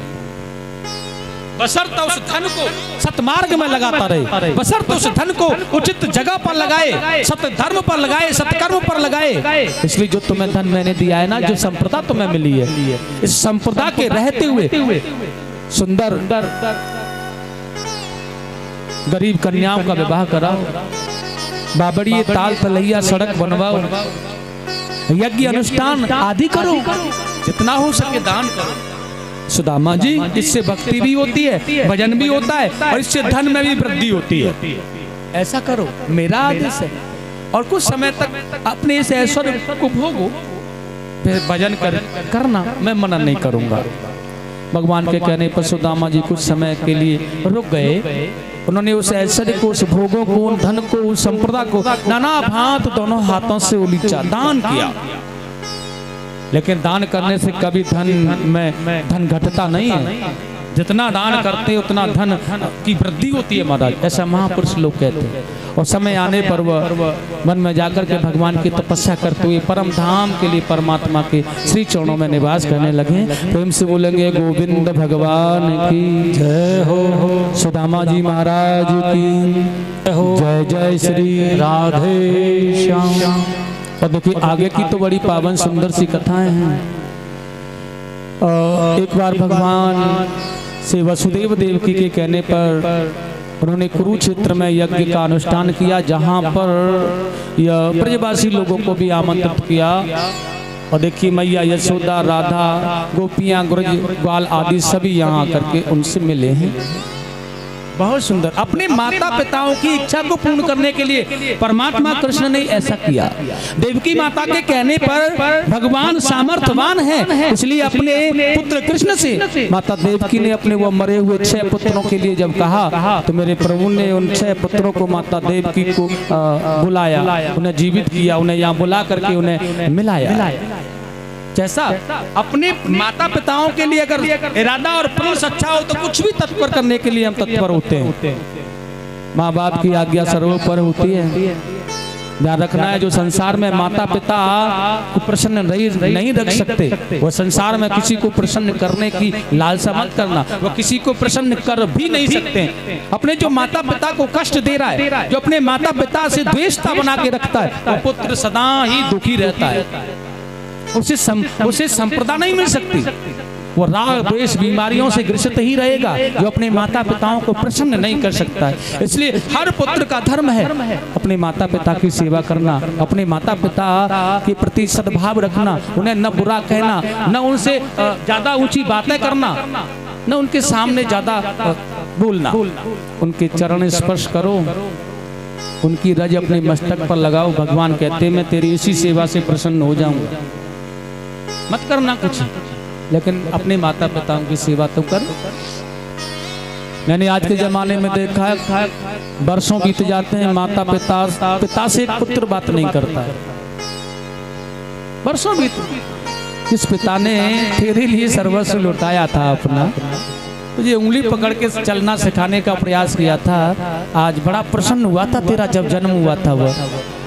बशर्ते उस धन को सतमार्ग में लगाता रहे, बशर्ते उस धन को उचित जगह पर लगाए, सत्य धर्म पर लगाए, सत्कर्म पर लगाए। इसलिए जो तुम्हें धन मैंने दिया है ना, जो संपदा तुम्हें मिली है, इस संपदा के रहते हुए सुंदर गरीब कन्याओं का विवाह कराओ, बाबड़िए ताल तलैया सड़क बनवाओ, यज्ञ अनुष्ठान आदि करो, जितना हो सके दान करो। सुदामा जी इससे भक्ति भी होती है, भजन भी होता है, और इससे धन में भी वृद्धि होती है। ऐसा करो, मेरा आदेश है। और कुछ समय तक अपने इस ऐश्वर्य को भोगो, फिर भजन करना, मैं मना नहीं करूंगा। भगवान के कहने पर सुदामा जी कुछ समय के लिए रुक गए। उन्होंने उस ऐश्वर्य को, उस भोगों को, उन धन को, उस संपदा को नाना भांत दोनों हाथों से उलीचा, दान किया। लेकिन दान करने से कभी धन घटता नहीं है, जितना दान करते उतना धन की वृद्धि होती है महाराज, ऐसा महापुरुष लोग कहते हैं। और समय आने पर वह मन में जाकर के भगवान की तपस्या करते हुए परम धाम के लिए परमात्मा के श्री चरणों में निवास करने लगे। प्रेम से बोलेंगे गोविंद भगवान की जय हो, सुदामा जी महाराज की जय हो, जय जय श्री राधे श्याम। और देखिए आगे की तो बड़ी पावन सुंदर सी कथाएं हैं। एक बार भगवान से वसुदेव देवकी के कहने पर उन्होंने कुरुक्षेत्र में यज्ञ का अनुष्ठान किया, जहां पर यह ब्रजवासी लोगों को भी आमंत्रित किया। और देखिए मैया यशोदा, राधा, गोपियां, ग्वाल आदि सभी यहाँ आकर के उनसे मिले हैं। बहुत सुंदर, अपने माता पिताओं की इच्छा को पूर्ण करने के लिए परमात्मा कृष्ण ने ऐसा किया। देवकी माता के कहने पर भगवान सामर्थ्यवान है, इसलिए अपने पुत्र कृष्ण से माता देवकी ने अपने वो मरे हुए 6 पुत्रों के लिए जब कहा, तो मेरे प्रभु ने उन 6 पुत्रों को माता देवकी को बुलाया, उन्हें जीवित किया, उन्हें यहाँ बुला करके उन्हें मिलाया। जैसा अपने माता पिताओं के लिए अगर इरादा और प्रण सच्चा हो तो कुछ भी तत्पर करने के लिए हम तत्पर होते हैं। माँ बाप की आज्ञा सर्वोपरि होती है। ध्यान रखना है, जो संसार में माता पिता को प्रसन्न नहीं रख सकते, वो संसार में किसी को प्रसन्न करने की लालसा मत करना, वो किसी को प्रसन्न कर भी नहीं सकते। अपने जो माता पिता को कष्ट दे रहा है, जो अपने माता पिता से द्वेषता बना के रखता है, वो पुत्र सदा ही दुखी रहता है, उसे संप्रदा नहीं मिल सकती, वो राग द्वेष बीमारियों से ग्रसित ही रहेगा, जो अपने माता पिताओं को प्रसन्न नहीं कर सकता है। इसलिए हर पुत्र का धर्म है अपने माता पिता की सेवा करना, अपने माता पिता के प्रति सद्भाव रखना, उन्हें न बुरा कहना, न उनसे ज्यादा ऊंची बातें करना, न उनके सामने ज्यादा बोलना। उनके चरण स्पर्श करो, उनकी रज अपने मस्तक पर लगाओ। भगवान कहते मैं तेरी इसी सेवा से प्रसन्न हो जाऊंगा। मत करना कुछ, लेकिन अपने माता पिताओं की सेवा तो कर। मैंने आज के जमाने में देखा है, वर्षों बीत जाते हैं, माता पिता से एक पुत्र बात नहीं करता है। वर्षों बीत, जिस पिता ने तेरे लिए सर्वस्व लुटाया था अपना, तुझे उंगली पकड़ के चलना सिखाने का प्रयास किया था, आज बड़ा प्रसन्न हुआ था तेरा जब जन्म हुआ था वो,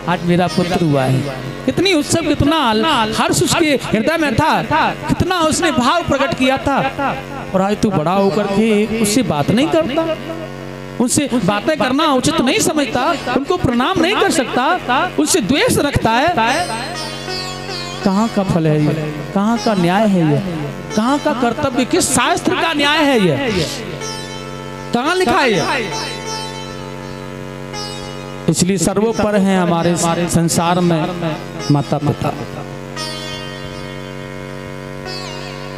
आज मेरा पुत्र हुआ है। कितनी उत्सव, कितना हर्ष उसके हृदय में था, कितना उसने भाव प्रकट किया था। और आज तू बड़ा होकर के उससे बात नहीं करता, उससे बातें करना उचित नहीं समझता, उनको प्रणाम नहीं कर सकता, उससे द्वेष रखता है। कहाँ का फल है ये? कहाँ का न्याय है ये? कहाँ का कर्तव्य, किस शास्त्र का न्याय है ये? कहाँ लिखा है ये? इसलिए सर्वोपर है हमारे संसार में माता पिता।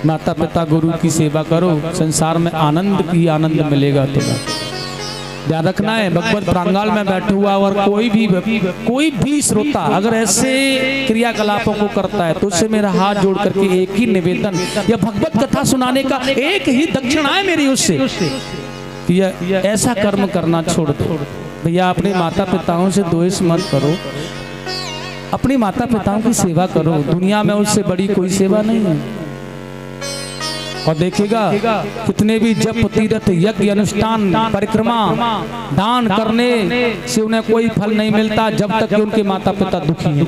माता पिता गुरु की सेवा करो, संसार में आनंद ही आनंद मिलेगा तुम्हें। ध्यान रखना है, भगवत प्रांगण में बैठा हुआ और कोई भी श्रोता अगर ऐसे क्रियाकलापों को करता है तो उससे मेरा हाथ जोड़ करके एक ही निवेदन, या भगवत कथा सुनाने का एक ही दक्षिणा है मेरी उससे, ऐसा कर्म करना छोड़ दो। भैया अपने माता पिताओं से द्वेष मत करो, अपने माता पिताओं की सेवा करो, दुनिया में उससे बड़ी कोई सेवा नहीं है। और देखेगा कितने भी जप तीर्थ यज्ञ अनुष्ठान परिक्रमा दान करने से उन्हें कोई फल नहीं मिलता जब तक कि उनके माता पिता दुखी हैं।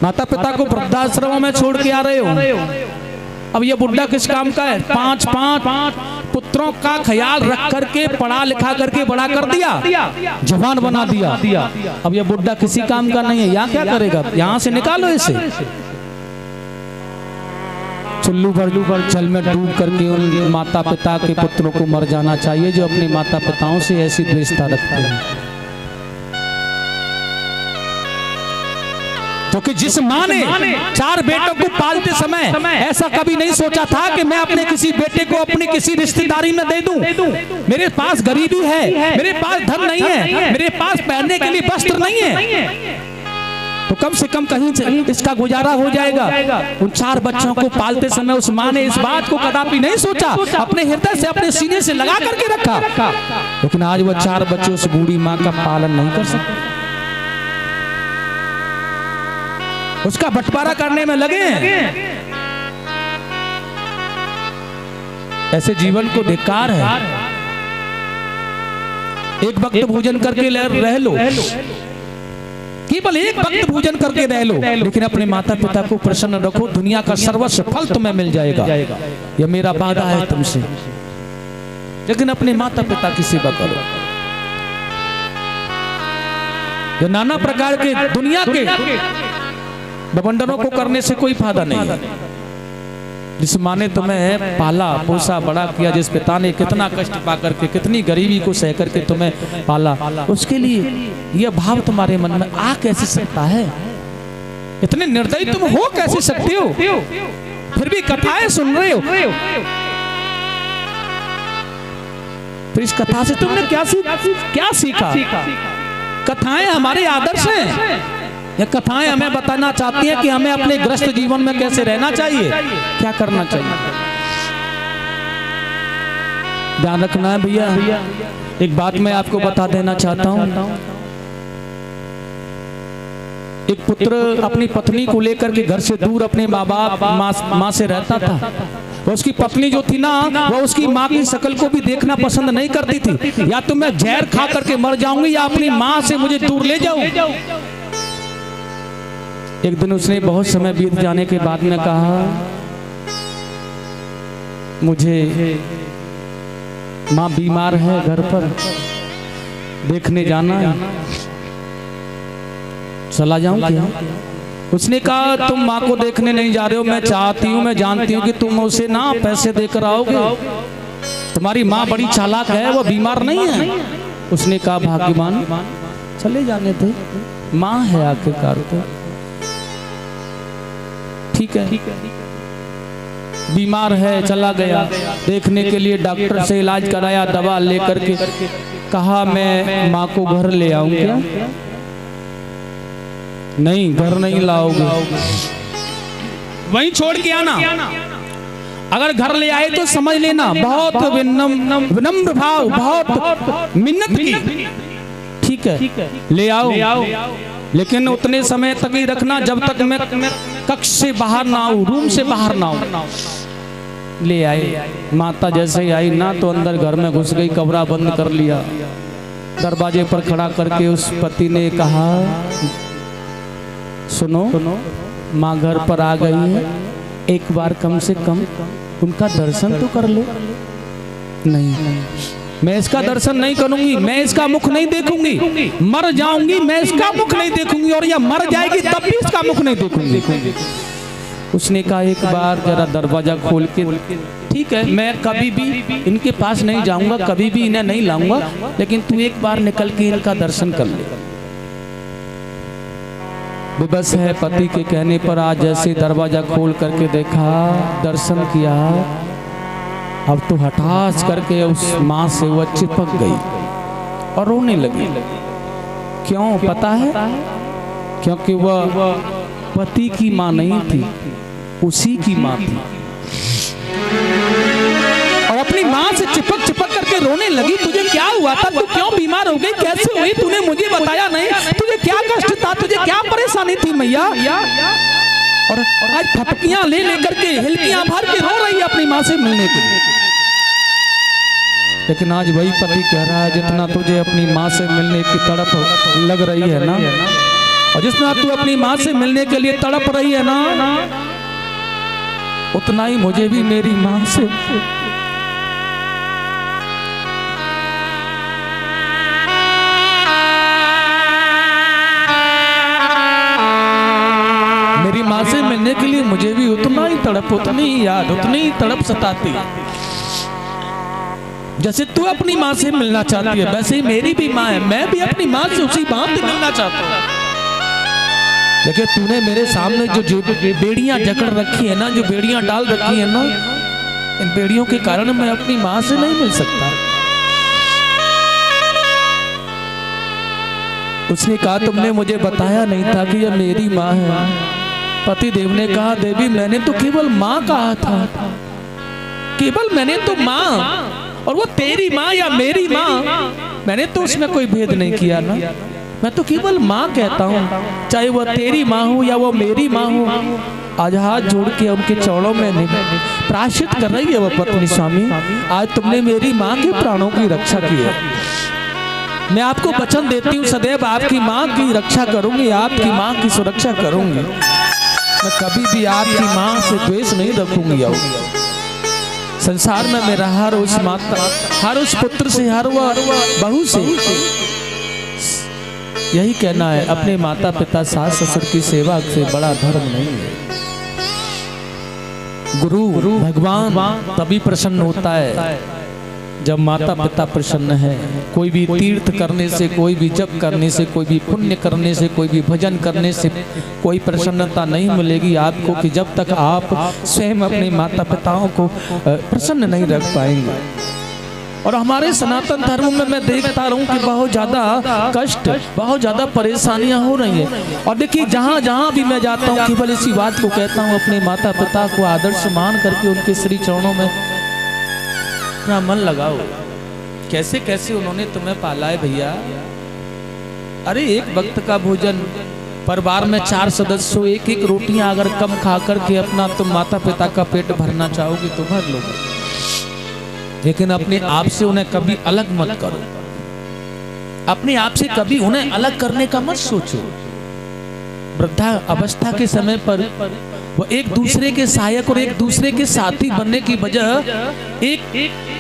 माता पिता को वृद्धाश्रमों में छोड़ के आ रहे हो, अब ये बुढ़ा किस काम का है? पांच पुत्रों का ख्याल रख करके पढ़ा लिखा करके बड़ा कर दिया, जवान बना दिया। अब ये बुढ़ा किसी काम का नहीं है, यहाँ क्या करेगा? यहाँ से निकालो इसे। चुल्लू भर जल में डूब करके उन माता पिता के पुत्रों को मर जाना चाहिए जो अपने माता पिताओं से ऐसी द्वेषता रखते हैं। क्योंकि जिस माँ ने 4 बेटों को पालते समय ऐसा कभी नहीं सोचा था कि मैं अपने किसी बेटे को अपनी किसी रिश्तेदारी में दे दूं। मेरे पास गरीबी है, मेरे पास धन नहीं है, मेरे पास पहनने के लिए वस्त्र नहीं है, तो कम से कम कहीं से इसका गुजारा हो जाएगा। उन 4 बच्चों को पालते समय उस माँ ने इस बात को कदापि नहीं सोचा, अपने हृदय से अपने सीने से लगा करके रखा। लेकिन आज वो 4 बच्चे उस बूढ़ी माँ का पालन नहीं कर सकते, उसका बंटवारा करने में लगे हैं। ऐसे जीवन को धिक्कार है। एक वक्त भोजन करके रह लो, केवल एक वक्त भोजन करके रह लो, लेकिन अपने माता पिता को प्रसन्न रखो, दुनिया का सर्वस्व फल तुम्हें मिल जाएगा। यह मेरा वादा है तुमसे। लेकिन अपने माता पिता की सेवा करो। ये नाना प्रकार के दुनिया के बवंडरों को करने से कोई फायदा नहीं है। जिस माँ ने तुम्हें पाला पोसा बड़ा किया, जिस पिता ने कितना कष्ट पा करके कितनी गरीबी को सह करके तुम्हें पाला, उसके लिए यह भाव तुम्हारे मन में आ कैसे सकता है? इतने निर्दयी तुम हो कैसे सकते हो? फिर भी कथाएं सुन रहे हो। फिर इस कथा से तुमने क्या सीखा? कथाएं हमारे आदर्श हैं। ये कथाएं हमें बताना चाहती हैं कि हमें अपने ग्रस्त जीवन में कैसे रहना चाहिए, क्या करना चाहिए। ध्यान रखना है भैया। एक बात मैं आपको बता देना चाहता हूं। एक पुत्र अपनी पत्नी को लेकर के घर से दूर अपने माँ से रहता था। उसकी पत्नी जो थी ना, वो उसकी माँ की शक्ल को भी देखना पसंद नहीं करती थी। या तो मैं जहर खा करके मर जाऊंगी या अपनी माँ से मुझे दूर ले जाऊं। एक दिन उसने बहुत समय बीत जाने के बाद में कहा, मुझे माँ बीमार है, घर पर देखने जाना है, चला जाऊं क्या? उसने कहा, तुम माँ को देखने नहीं जा रहे हो, मैं चाहती हूँ, मैं जानती हूँ कि तुम उसे ना पैसे देकर आओगे। तुम्हारी माँ बड़ी चालाक है, वो बीमार नहीं है। उसने कहा, भाग्यवान, चले जाने थे, माँ है आखिरकार तो। ठीक है। बीमार है, चला गया देखने के लिए, डॉक्टर से इलाज कराया, दवा लेकर के कहा मैं माँ को घर ले आऊं क्या? नहीं, घर नहीं लाओगे, वहीं छोड़ के आना। अगर घर ले आए तो समझ लेना बहुत विनम्र भाव, बहुत मिन्नत की, ठीक है ले आओ, लेकिन उतने समय तक ही रखना जब तक मैं कक्ष से बाहर ना आऊं, रूम से बाहर ना आऊं। ले आए, माता जैसे ही आई ना तो अंदर घर में घुस गई, कमरा बंद कर लिया, दरवाजे पर खड़ा करके उस पति ने कहा सुनो माँ घर पर आ गई है, एक बार कम से कम उनका दर्शन तो कर लो। नहीं, मैं इसका दर्शन नहीं करूंगी, मैं इसका मुख नहीं देखूंगी, मर जाऊंगी मैं इसका मुख नहीं देखूंगी, और या मर जाएगी तब भी इसका मुख नहीं देखूंगी। उसने कहा एक बार जरा दरवाजा खोल के, ठीक है मैं कभी भी इनके पास नहीं जाऊंगा, कभी भी इन्हें नहीं लाऊंगा, लेकिन तू एक बार निकल के इनका दर्शन कर ले। विवश है पति के कहने पर आज जैसे दरवाजा खोल करके देखा, दर्शन किया, अब तो हठास करके उस माँ से वह चिपक गई और रोने लगी। क्यों पता है? क्योंकि वह पति की माँ नहीं थी, उसी की माँ थी, और अपनी माँ से चिपक चिपक करके रोने लगी। तुझे क्या हुआ था? तू क्यों बीमार हो गई? कैसे हुई? तूने मुझे बताया नहीं। तुझे क्या कष्ट था? तुझे क्या परेशानी थी मैया? और आज फटकियां ले लेकर के, हिलकियां भर के रो रही है अपनी माँ से मिलने के लिए। लेकिन आज वही पति कह रहा है जितना तुझे अपनी माँ से मिलने की तड़प लग रही है ना, और जितना तू अपनी माँ से मिलने के लिए तड़प रही है ना, उतना ही मुझे भी मेरी माँ से मिलने के लिए मुझे भी उतना ही तड़प, उतनी ही याद, उतनी ही तड़प सताती। जैसे तू अपनी माँ से मिलना चाहती है वैसे ही मेरी भी माँ है, मैं भी अपनी माँ से उसी बात से मिलना चाहता हूँ। देखिए तूने मेरे सामने जो बेड़ियां जकड़ रखी है ना, जो बेड़ियां डाल रखी है ना, इन बेड़ियों के कारण मैं अपनी माँ से नहीं मिल सकता। उसने कहा तुमने मुझे बताया नहीं था कि यह मेरी माँ है। पति देव ने कहा देवी मैंने तो केवल माँ कहा था, केवल मैंने तो माँ, और वो तेरी माँ या मेरी माँ, मैंने तो उसमें कोई भेद नहीं किया ना। मैं तो केवल माँ कहता हूँ, चाहे वह तेरी माँ हो या वो मेरी माँ हो। आज हाथ जोड़ के उनके चरणों में प्रायश्चित कर रही है वह पत्नी। स्वामी आज तुमने मेरी माँ के प्राणों की रक्षा की है, मैं आपको वचन देती हूँ सदैव आपकी माँ की रक्षा करूंगी, आपकी माँ की सुरक्षा करूंगी, मैं कभी भी आपकी माँ से द्वेष नहीं रखूंगी। संसार में मेरा हर उस माता, हर उस पुत्र से, हर वह बहू से यही कहना है, अपने माता पिता सास ससुर की सेवा से बड़ा धर्म नहीं है। गुरु भगवान तभी प्रसन्न होता है जब माता पिता प्रसन्न है। कोई भी तीर्थ करने से, कोई भी जप करने से, कोई भी पुण्य करने से, कोई भी भजन करने से कोई प्रसन्नता नहीं मिलेगी आपको कि जब तक आप स्वयं अपने माता पिताओं को प्रसन्न नहीं रख पाएंगे। और हमारे सनातन धर्म में मैं देखता रहूं कि बहुत ज्यादा कष्ट, बहुत ज्यादा परेशानियां हो रही हैं। और देखिए जहां जहां भी मैं जाता हूं केवल इसी बात को कहता हूं, अपने माता पिता को आदर्श मान करके उनके श्री चरणों में अपना मन लगाओ। कैसे कैसे उन्होंने तुम्हें पाला है भैया। अरे एक वक्त का भोजन, परिवार में 4 सदस्यों, एक एक रोटियां अगर कम खा करके अपना तुम माता पिता का पेट भरना चाहोगे तो भर लोगे, लेकिन अपने आप से उन्हें कभी अलग मत करो। अपने आप से कभी उन्हें अलग करने का मत सोचो। वृद्धा अवस्था के समय पर वो एक दूसरे के सहायक और एक दूसरे के साथी बनने की वजह एक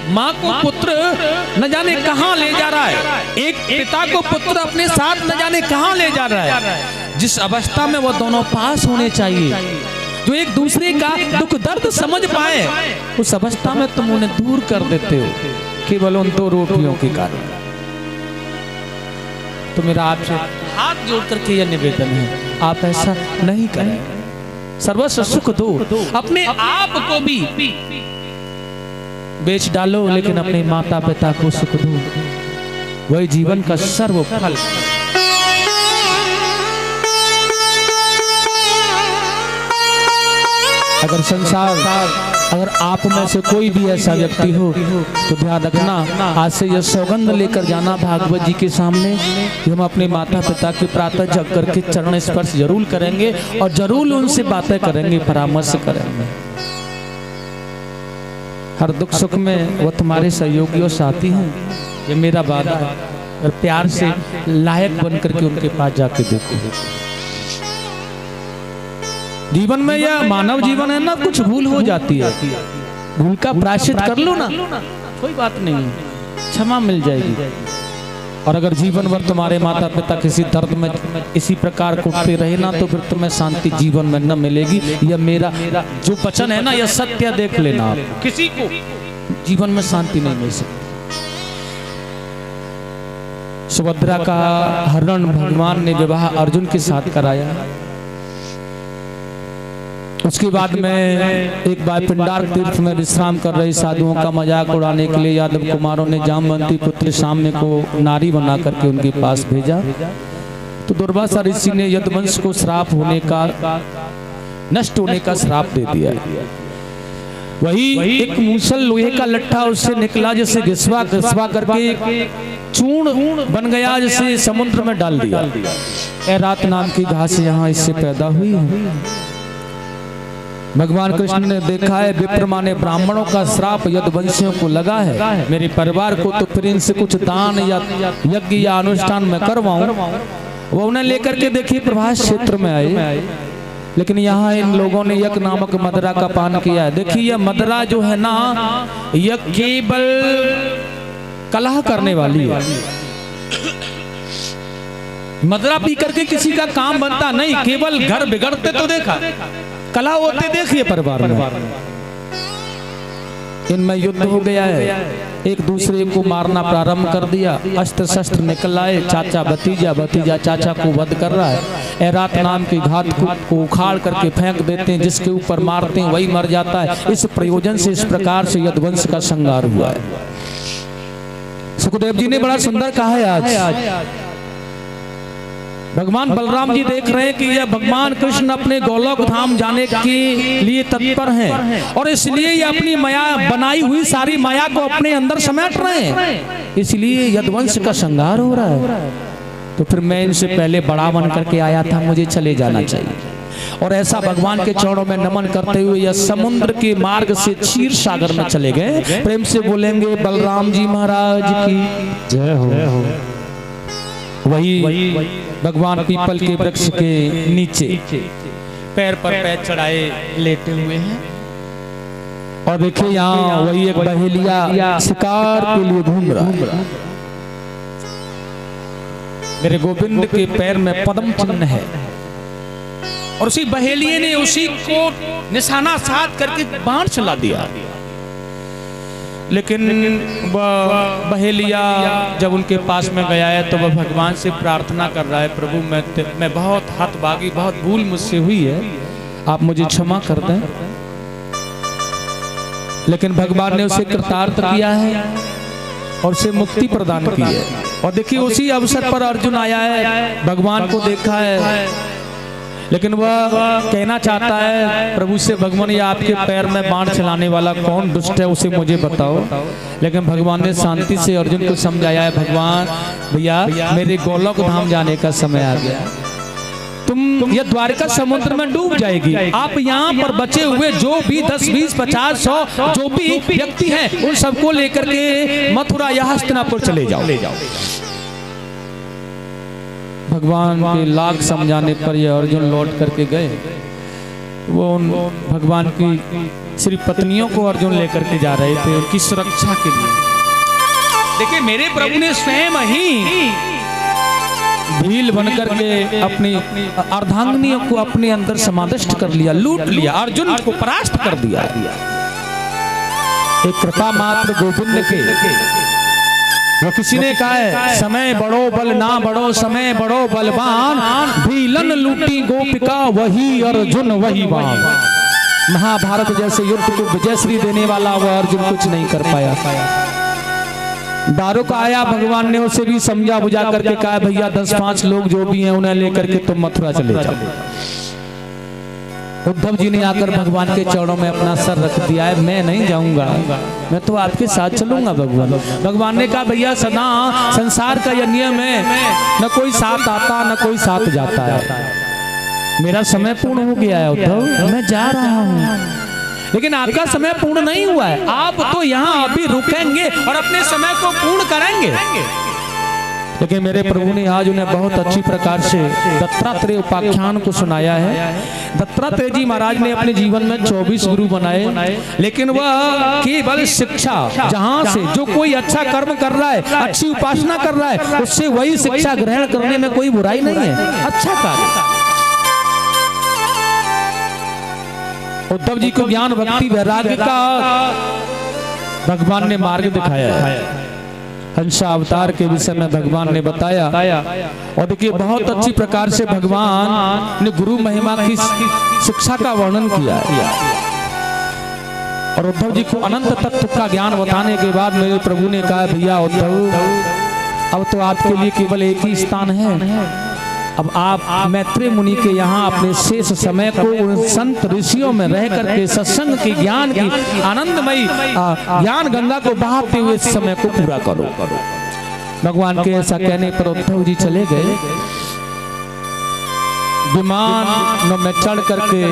माँ को पुत्र न जाने कहां ले जा रहा है, एक पिता को पुत्र अपने साथ न जाने कहां ले जा रहा है। जिस अवस्था में वो दोनों पास होने चाहिए, जो एक दूसरे का दुख दर्द समझ पाए, उस अवस्था में तुम उन्हें दूर कर देते हो केवल उन 2 रोटियों के कारण। तो मेरा आपसे हाथ जोड़ करके यह निवेदन है, आप ऐसा नहीं करें। सर्वस्व सुख दो, अपने आप को भी बेच डालो, लेकिन अपने माता पिता को सुख दो, वही जीवन का सर्व फल। अगर संसार, अगर आप में से कोई भी ऐसा व्यक्ति हो तो ध्यान रखना, आज से यह सौगंध लेकर जाना भागवत जी के सामने कि हम अपने माता पिता के प्रातः जग करके चरण स्पर्श जरूर करेंगे और जरूर उनसे बातें करेंगे, परामर्श करेंगे। हर दुख सुख में वो तुम्हारे सहयोगी और साथी हैं, ये मेरा वादा है। और प्यार से लायक बन करके उनके पास जाके देखो। जीवन में यह मानव जीवन है ना, कुछ भूल हो जाती है, भूल का प्रायश्चित कर लो ना, कोई बात नहीं, क्षमा मिल जाएगी। और अगर जीवन भर तुम्हारे माता पिता किसी दर्द में इसी प्रकार कुटते रहे ना, तो फिर तुम्हें शांति जीवन में न मिलेगी। यह मेरा जो वचन है ना, यह सत्य देख लेना, आप किसी को जीवन में शांति नहीं मिल सकती। सुभद्रा का हरण भगवान ने विवाह अर्जुन के साथ कराया। उसके बाद में एक बार पिंडार तीर्थ में विश्राम कर रहे साधुओं का मजाक उड़ाने के लिए यादव कुमारों ने जामवंती पुत्र साम्य को नारी बना करके उनके पास भेजा। तो दुर्वासा ऋषि ने यदुवंश को श्राप होने का, नष्ट होने का श्राप दे दिया। वही एक मूसल लोहे का लट्ठा उससे निकला, जैसे घिसवा घिसवा करके चूर्ण बन गया, जैसे समुद्र में डाल दिया। ऐरात नाम की घास यहाँ इससे पैदा हुई है। भगवान कृष्ण ने देखा है विप्र माने ब्राह्मणों का श्राप यदुवंशियों को लगा है, मेरे परिवार को तो फिर इनसे कुछ दान या यज्ञ या अनुष्ठान में करवाऊं। वो उन्हें लेकर के देखिए प्रभास क्षेत्र में आए, लेकिन यहाँ इन लोगों ने यज्ञ नामक मदरा का पान किया है। देखिए यह मदरा जो है ना, यह केवल कलह करने वाली है। मदरा पी करके किसी का काम बनता नहीं, केवल घर बिगड़ते तो देखा, कला होते देखिए परिवार में। इनमें युद्ध हो गया है, एक दूसरे को मारना प्रारंभ कर दिया, अस्त्र शस्त्र निकल आए, चाचा भतीजा, भतीजा चाचा को वध कर रहा है। ऐरात नाम की घात को उखाड़ करके फेंक देते हैं, जिसके ऊपर मारते हैं वही मर जाता है। इस प्रयोजन से इस प्रकार से यदुवंश का संहार हुआ है। सुखदेव जी ने बड़ा सुंदर कहा है आज भगवान बलराम जी देख रहे हैं कि यह भगवान कृष्ण अपने गोलोक धाम जाने के लिए तत्पर हैं, और इसलिए ये अपनी माया बनाई हुई सारी माया को अपने अंदर समेट रहे हैं, इसलिए यदुवंश का संहार हो रहा है। तो फिर मैं इनसे पहले बड़ा बन करके आया था, मुझे चले जाना चाहिए। और ऐसा भगवान के चरणों में नमन करते हुए यह समुद्र के मार्ग से क्षीर सागर में चले गए। प्रेम से बोलेंगे बलराम जी महाराज की जय हो। वही भगवान पीपल के वृक्ष के नीचे पैर पर पैर चढ़ाए लेटे हुए हैं, और देखिए यहाँ वही एक बहेलिया शिकार के लिए घूम रहा है। मेरे गोविंद के पैर में पद्म चिन्ह है, और उसी बहेलिये ने उसी को निशाना साध करके बाण चला दिया। लेकिन वह बहेलिया जब उनके पास में गया है तो वह भगवान से प्रार्थना कर रहा है, प्रभु मैं बहुत हतभागी, बहुत भूल मुझसे हुई है, आप मुझे क्षमा कर दें। लेकिन भगवान ने उसे कृतार्थ किया है और उसे मुक्ति प्रदान की है। और देखिए उसी अवसर पर अर्जुन आया है, भगवान को देखा है, लेकिन वह कहना चाहता है प्रभु से, भगवान ये आपके पैर में बाण चलाने वाला कौन दुष्ट है, उसे मुझे बताओ। लेकिन भगवान ने शांति से अर्जुन को समझाया है, भगवान भैया मेरे गोलोक धाम जाने का समय आ गया, तुम ये द्वारिका समुद्र में डूब जाएगी। आप यहाँ पर बचे हुए जो भी 10, 20, 50, 100 जो भी व्यक्ति हैं उन सबको लेकर के मथुरा या हस्तिनापुर चले जाओ। भगवान के लाख समझाने पर यह अर्जुन लौट करके गए। वो उन भगवान की श्री पत्नियों को अर्जुन लेकर के जा रहे थे उनकी सुरक्षा के लिए। देखिए मेरे प्रभु ने स्वयं ही भील बनकर के अपनी अर्धांगिनियों को अपने अंदर समाविष्ट कर लिया, लूट लिया, अर्जुन को परास्त कर दिया। एक कृपा मात्र गोविंद के वो किसी ने कहा है, समय बड़ो बल ना बड़ो, समय बड़ो बलवान, भीलन लूटी गोपिका वही अर्जुन वही बाण। महाभारत जैसे युद्ध को विजयश्री देने वाला वह अर्जुन कुछ नहीं कर पाया। दारुक आया, भगवान ने उसे भी समझा बुझा करके कहा, भैया 10-5 लोग जो भी हैं उन्हें लेकर के तुम मथुरा चले जाओ। उद्धव जी ने आकर भगवान के चरणों में अपना सर रख दिया है, मैं नहीं जाऊंगा, मैं तो आपके साथ चलूंगा भगवान। भगवान ने कहा, भैया सदा संसार का यह नियम है, न कोई साथ आता न कोई साथ जाता है। मेरा समय पूर्ण हो गया है उद्धव, मैं जा रहा हूँ, लेकिन आपका समय पूर्ण नहीं हुआ है। आप तो यहाँ अभी रुकेंगे और अपने समय को पूर्ण करेंगे। लेकिन मेरे प्रभु ने आज उन्हें बहुत अच्छी प्रकार से दत्तात्रेय उपाख्यान को सुनाया है। दत्तात्रेय जी महाराज ने अपने जीवन में 24 गुरु बनाए, लेकिन वह केवल शिक्षा, जहाँ से जो कोई अच्छा कर्म कर रहा है, अच्छी उपासना कर रहा है, उससे वही शिक्षा ग्रहण करने में कोई बुराई नहीं है, अच्छा कार्य। उद्धव जी को ज्ञान भक्ति वैराग्य का भगवान ने मार्ग दिखाया है। हंसा अवतार के विषय में भगवान ने बताया, और देखिए बहुत अच्छी प्रकार से भगवान ने गुरु महिमा की शिक्षा का वर्णन किया है। और उद्धव जी को अनंत तत्व का ज्ञान बताने के बाद मेरे प्रभु ने कहा, भैया उद्धव, अब तो आपके लिए केवल एक ही स्थान है। अब आप मैत्रेय मुनि के यहाँ अपने शेष समय को उन संत ऋषियों में रह करके सत्संग की ज्ञान की आनंदमयी ज्ञान गंगा को बहाते हुए समय को पूरा करो। भगवान के ऐसा कहने पर उद्धव जी चले गए। विमान में चढ़ करके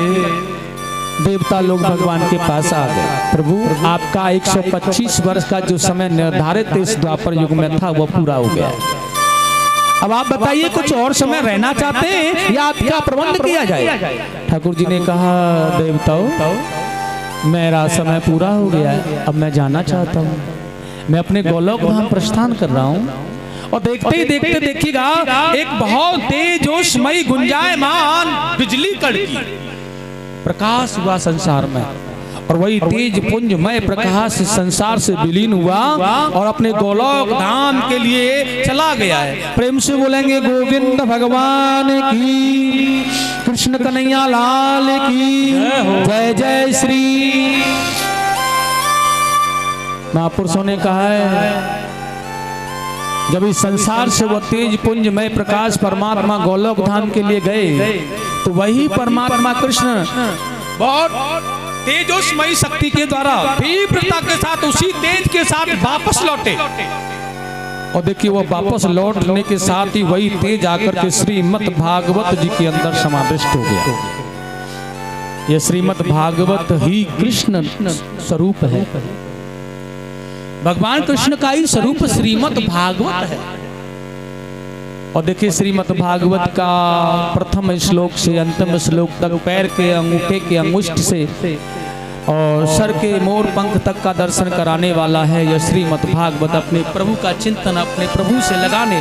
देवता लोग भगवान के पास आ गए। प्रभु, आपका 125 वर्ष का जो समय निर्धारित इस द्वापर युग में था वो पूरा हो गया। अब आप बताइए, कुछ और समय रहना चाहते हैं या आपका प्रबंध किया जाए? ठाकुर जी ने कहा, देवताओं, मेरा समय पूरा हो गया है, अब मैं जाना चाहता हूँ, मैं अपने गोलोक धाम प्रस्थान कर रहा हूँ। और देखते ही देखते देखिएगा, एक बहुत तेजोमयी गुंजायमान बिजली कड़की, प्रकाश हुआ संसार में, और वही तेज पुंजमय प्रकाश संसार से विलीन हुआ और अपने गोलोक धाम के लिए चला गया है। प्रेम से बोलेंगे गोविंद भगवान की, कृष्ण कन्हैया लाल की जय जय श्री। महापुरुषों ने कहा है, जब इस संसार से वो तेज पुंजमय प्रकाश परमात्मा गोलोक धाम के लिए गए, तो वही परमात्मा कृष्ण बहुत तेजोमयी शक्ति के द्वारा तीव्रता के साथ, उसी तेज के साथ वापस लौटे। और देखिए, वो वापस लौटने के साथ ही वही तेज आकर के श्रीमद् भागवत जी के अंदर समाविष्ट हो गया। ये श्रीमद् भागवत ही कृष्ण स्वरूप है, भगवान कृष्ण का ही स्वरूप श्रीमद् भागवत है। और देखिए, श्रीमद् भागवत का प्रथम श्लोक से अंतिम श्लोक तक, पैर के अंगूठे के अंगुष्ठ से और सर के मोर पंख तक का दर्शन कराने वाला है यह श्रीमद् भागवत। अपने प्रभु का चिंतन अपने प्रभु से लगाने,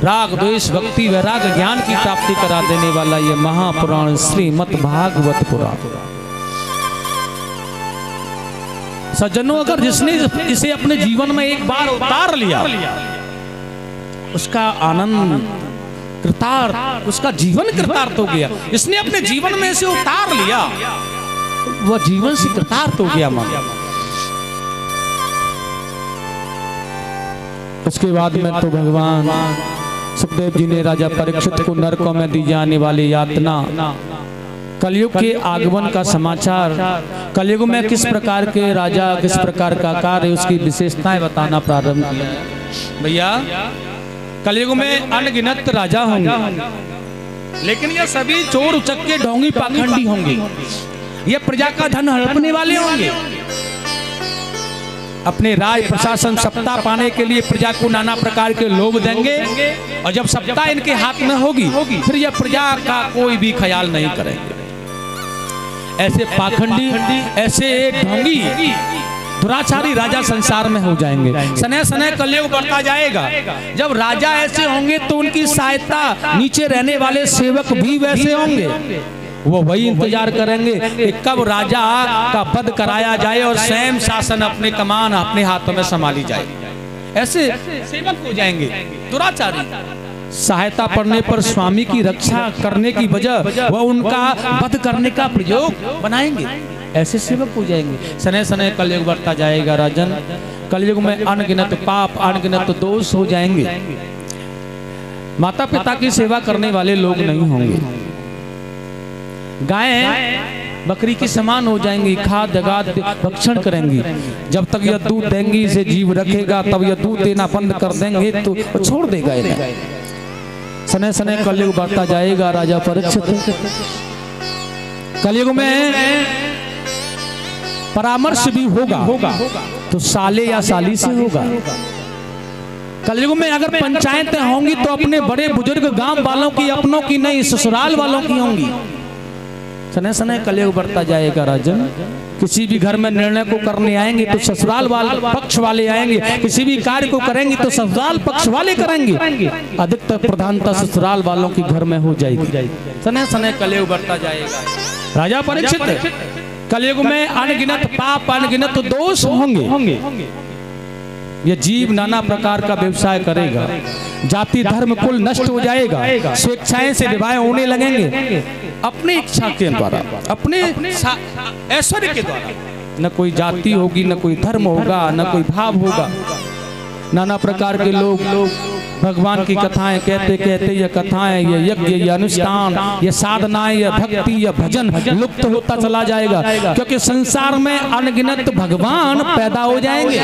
राग द्वेष भक्ति वैराग ज्ञान की प्राप्ति करा देने वाला यह महापुराण श्रीमद् भागवत पुराण। सज्जनों, अगर जिसने इसे अपने जीवन में एक बार उतार लिया, उसका आनंद कृतार्थ, उसका जीवन कृतार्थ हो गया। इसने अपने जीवन में इसे उतार लिया, वह जीवन से कृतार्थ हो गया मन। उसके बाद में तो भगवान सुखदेव जी ने राजा परीक्षित को नरकों में दी जाने वाली यातना, कलयुग के आगमन का समाचार, कलयुग में किस प्रकार के राजा, किस प्रकार का कार्य, उसकी विशेषताएं बताना प्रारंभ किया। भैया, कलयुग में अनगिनत राजा होंगे, लेकिन ये सभी चोर उचक्के ढोंगी पाखंडी होंगे, ये प्रजा का धन हड़पने वाले होंगे, अपने राज प्रशासन सत्ता पाने के लिए प्रजा को नाना प्रकार के लोभ देंगे, और जब सत्ता इनके हाथ में होगी फिर यह प्रजा का कोई भी ख्याल नहीं करेंगे। ऐसे पाखंडी, ऐसे ढोंगी दुराचारी राजा संसार में हो जाएंगे। सने सने कलयुग बढ़ता जाएगा। जब राजा ऐसे होंगे तो उनकी सहायता नीचे रहने वाले सेवक भी वैसे होंगे। वो वही इंतजार करेंगे कि कब राजा का वध कराया जाए और स्वयं शासन अपने कमान अपने हाथों में संभाली जाए। ऐसे सेवक हो जाएंगे दुराचारी। सहायता पड़ने पर स्वामी की रक्षा करने की वजह वह उनका वध करने का प्रयोग बनाएंगे, ऐसे सेवक हो जाएंगे। सने सने कलयुग बढ़ता जाएगा राजन। कलयुग में अनगिनत पाप अनगिनत दोष हो जाएंगे। माता पिता की सेवा करने वाले लोग नहीं होंगे। गायें बकरी के समान हो जाएंगी, खाद्य गाद्य भक्षण करेंगी। जब तक यह दूध देंगी इसे जीव रखेगा, तब यह दूध देना बंद कर देंगे तो छोड़ देगा इन्हें। सने सने कलयुग बढ़ता जाएगा राजा परीक्षित। कलयुग में परामर्श भी होगा तो साले या साली से होगा। कलयुग में अगर पंचायतें होंगी तो अपने बड़े बुजुर्ग गांव वालों की, अपनों की नहीं, ससुराल वालों की होंगी। सने सने कलयुग बढ़ता जाएगा राजन। किसी भी घर में निर्णय को करने आएंगे तो ससुराल वाले पक्ष वाले आएंगे, किसी भी कार्य को करेंगे तो ससुराल पक्ष वाले करेंगे। अधिकतर प्रधानता ससुराल वालों की घर में हो जाएगी। सने सने कलयुग बढ़ता जाएगा राजा परीक्षित। कलयुग में अनगिनत पाप अनगिनत दोष होंगे। यह जीव नाना प्रकार का व्यवसाय करेगा। जाति धर्म कुल नष्ट हो जाएगा। स्वेच्छाएं से विवाह होने लगेंगे अपनी इच्छा के द्वारा, अपने ऐश्वर्य के द्वारा। न कोई जाति होगी, न कोई धर्म होगा, न कोई भाव होगा। नाना प्रकार के लोग भगवान की कथाएं कहते कहते ये कथाएं, ये यज्ञ, ये अनुष्ठान, ये साधनाएं, ये भक्ति, ये भजन लुप्त होता चला जाएगा। क्योंकि संसार में अनगिनत भगवान पैदा हो जाएंगे।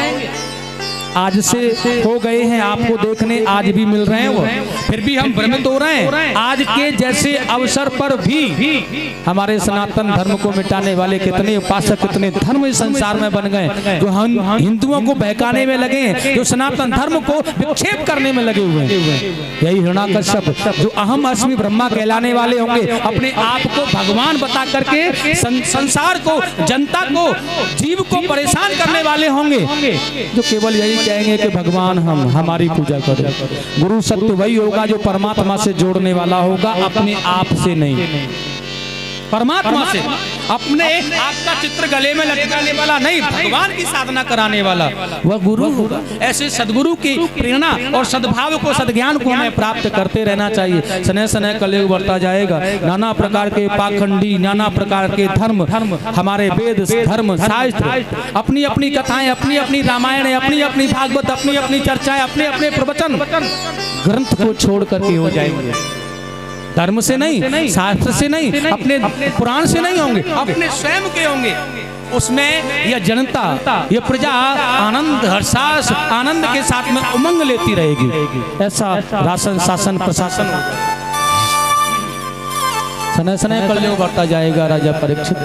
आज से हो गए हैं, आपको देखने आज भी मिल रहे हैं वो, फिर भी हम भ्रमित हो रहे हैं। आज के जैसे अवसर पर भी हमारे सनातन धर्म को मिटाने वाले कितने उपासक, कितने धर्म इस संसार में बन गए, जो हम हिंदुओं को बहकाने में लगे हैं, जो सनातन धर्म को विक्षेप करने में लगे हुए हैं। यही हिरण्यकश्यप जो अहम अस्मि ब्रह्मा कहलाने वाले होंगे, अपने आप को भगवान बता करके संसार को, जनता को, जीव को परेशान करने वाले होंगे, जो केवल यही कहेंगे कि भगवान हमारी पूजा करें। गुरु सत्य वही होगा जो परमात्मा से जोड़ने वाला होगा, अपने आप से नहीं, परमात्मा से। अपने आप का चित्र गले में लटकाने वाला नहीं, भगवान की साधना कराने वाला वह गुरु होगा। ऐसे सदगुरु की प्रेरणा और सद्भाव को, सद्ज्ञान को हमें प्राप्त करते रहना चाहिए। सने सने कलयुग बढ़ता जाएगा। नाना प्रकार के पाखंडी, नाना प्रकार के धर्म, हमारे वेद धर्म शास्त्र, अपनी अपनी कथाएं, अपनी अपनी रामायण, अपनी अपनी भागवत, अपनी अपनी चर्चाएं, अपने अपने प्रवचन ग्रंथ को छोड़ करके हो जाएंगे। धर्म से नहीं, शास्त्र से नहीं, अपने पुराण से नहीं होंगे, अपने स्वयं के होंगे। उसमें यह जनता, यह प्रजा आनंद हर्षास आनंद के साथ में उमंग लेती रहेगी। ऐसा राशन शासन प्रशासन सने सने कलयुग बढ़ता जाएगा राजा परीक्षित।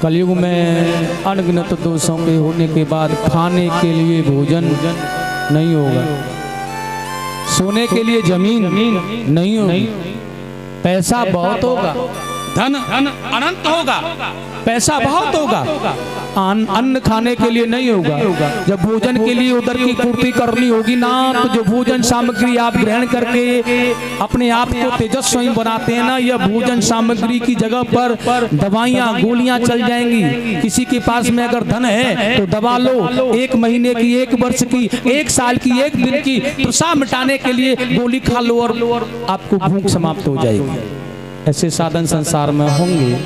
कलयुग में अनगिनत दोषों के होने के बाद खाने के लिए भोजन नहीं होगा, सोने के लिए जमीन नहीं होगी, पैसा बहुत होगा, धन अनंत होगा, पैसा बहुत होगा, अन्न खाने के लिए नहीं होगा। जब भोजन के लिए उदर की पूर्ति करनी होगी ना, तो जो भोजन सामग्री आप ग्रहण करके अपने आप को तेजस्वी बनाते हैं ना, यह भोजन सामग्री की जगह पर दवाइयाँ गोलियां चल जाएंगी। किसी के पास में अगर धन है तो दवा लो, 1 महीने की, 1 वर्ष की, 1 साल की, 1 दिन की तृषा मिटाने के लिए गोली खा लो और आपको भूख समाप्त हो जाएगी। ऐसे साधन संसार में होंगे।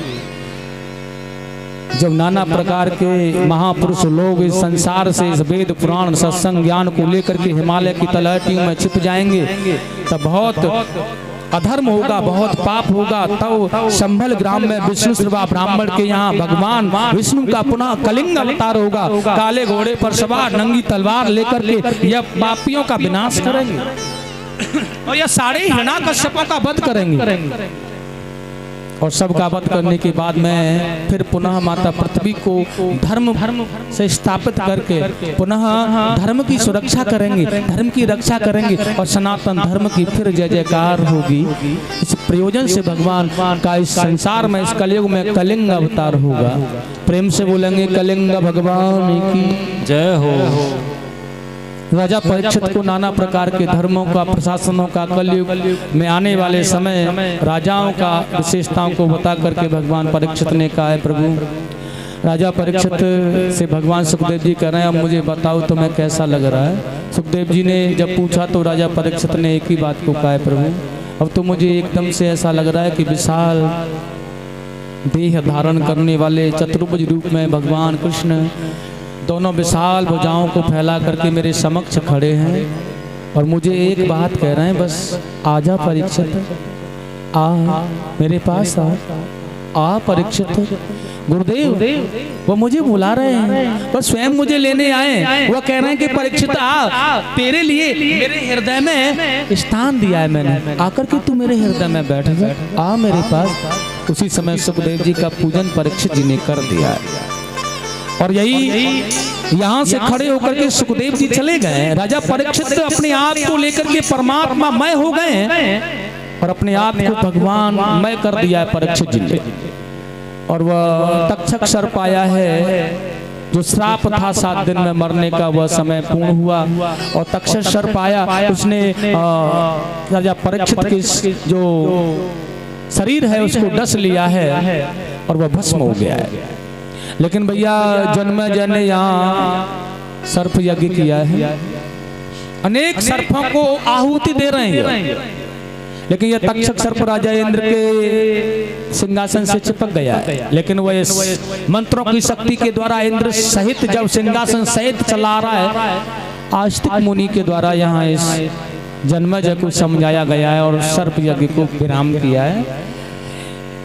जब नाना प्रकार के महापुरुष लोग इस संसार से, इस वेद पुराण सत्संग ज्ञान को लेकर के हिमालय की तलहटियों में छिप जाएंगे, तब बहुत अधर्म होगा, बहुत पाप होगा। तब संभल ग्राम में विष्णु श्रवा ब्राह्मण के यहाँ भगवान विष्णु का पुनः कलिंग अवतार होगा। काले घोड़े पर सवार, नंगी तलवार लेकर के यह पापियों का विनाश करेंगे और यह सारे हिरण्यकश्यपों का वध करेंगे। और सबका वध करने के बाद में फिर पुनः माता पृथ्वी को धर्म से स्थापित करके पुनः धर्म की सुरक्षा करेंगे, धर्म की रक्षा करेंगे और सनातन धर्म की फिर जय जयकार होगी। इस प्रयोजन से भगवान का इस संसार में, इस कलयुग में कलिंग अवतार होगा। प्रेम से बोलेंगे कलिंग भगवान की जय हो। राजा परीक्षित को नाना प्रकार के धर्मों का, प्रशासनों का कलयुग में आने वाले समय राजाओं का विशेषताओं को बता करके भगवान परीक्षित ने कहा है, प्रभु राजा परीक्षित से भगवान सुखदेव जी कह रहे हैं अब मुझे बताओ तुम्हें कैसा लग रहा है। सुखदेव जी ने जब पूछा तो राजा परीक्षित ने एक ही बात को कहा है, प्रभु अब तो मुझे एकदम से ऐसा लग रहा है कि विशाल देह धारण करने वाले चतुर्भुज रूप में भगवान कृष्ण दोनों विशाल भुजाओं को फैला करके मेरे समक्ष खड़े हैं और मुझे एक बात कह रहे हैं, बस आजा परीक्षित, आ मेरे पास आ परीक्षित। गुरुदेव वो मुझे बुला रहे हैं, वो स्वयं मुझे लेने आए, वो कह रहे हैं कि परीक्षित आ तेरे लिए मेरे हृदय में स्थान दिया है मैंने, आकर के तू मेरे हृदय में बैठ जा, आ मेरे पास। उसी समय सुखदेव जी का पूजन परीक्षित जी ने कर दिया है और यही यहाँ से खड़े होकर के सुखदेव जी चले गए। राजा परीक्षित अपने आप को लेकर के परमात्मा मय हो गए हैं और अपने आप को भगवान मय कर दिया है परीक्षित जी ने। और वह तक्षक सर्प आया है जो श्राप था 7 दिन में मरने का, वह समय पूर्ण हुआ और तक्षक सर्प आया, उसने राजा परीक्षित के जो शरीर है उसको डस लिया है और वह भस्म हो गया है। लेकिन भैया जन्मेजय ने यहाँ सर्प यज्ञ किया है, अनेक सर्पों को आहुति दे रहे हैं, लेकिन यह तक्षक सर्प राजा इंद्र के सिंहासन से चिपक गया है। लेकिन वह इस मंत्रों की शक्ति के द्वारा इंद्र सहित जब सिंहासन सहित चला रहा है, आस्तिक मुनि के द्वारा यहाँ इस जन्मेजय को समझाया गया है और सर्प यज्ञ को विराम किया है।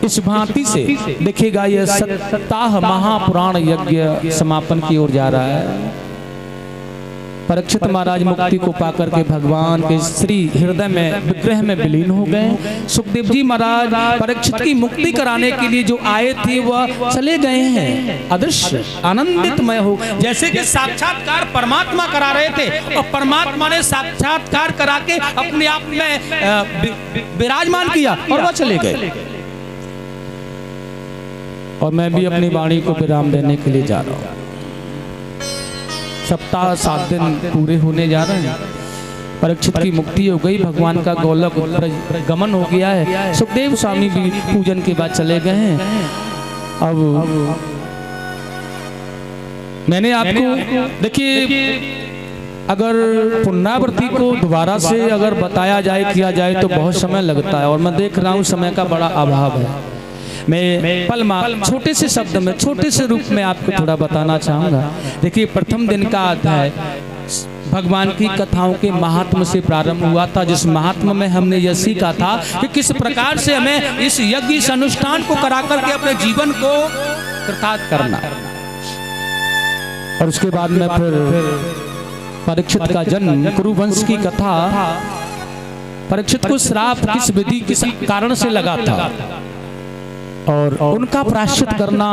इस भांति से देखिएगा यह सप्ताह महापुराण यज्ञ समापन की ओर जा रहा है। परीक्षित महाराज मुक्ति को पाकर के भगवान के श्री हृदय में विग्रह में विलीन हो गए। सुखदेव जी महाराज परीक्षित की मुक्ति कराने के लिए जो आए थे वह चले गए हैं, अदृश्य आनंदितमय हो, जैसे कि साक्षात्कार परमात्मा करा रहे थे और परमात्मा ने साक्षात्कार करा के अपने आप में विराजमान किया और वह चले गए। और मैं भी अपनी वाणी को विराम देने के लिए जा रहा हूँ। सप्ताह 7 दिन पूरे होने जा रहे हैं। परीक्षित की मुक्ति हो गई, भगवान का गोलोक गमन हो गया है। सुखदेव स्वामी भी पूजन के बाद चले गए हैं। अब मैंने आपको देखिए, अगर पुनरावृत्ति को दोबारा से अगर बताया जाए किया जाए तो बहुत समय लगता है और मैं देख रहा हूँ समय का बड़ा अभाव है। मैं पलमाल छोटे से शब्द में छोटे से रूप में आपको थोड़ा बताना चाहूँगा। देखिए, प्रथम दिन का अध्याय भगवान की कथाओं के महात्म से प्रारंभ हुआ था, जिस महात्म में हमने यह सीखा था कि किस प्रकार से हमें इस यज्ञ इस अनुष्ठान को करा करके अपने जीवन को कृतार्थ करना। और उसके बाद में फिर परीक्षित का जन्म, कुरुवंश की कथा, परीक्षित को श्राप किस विधि किस कारण से लगा था और उनका प्रायश्चित करना,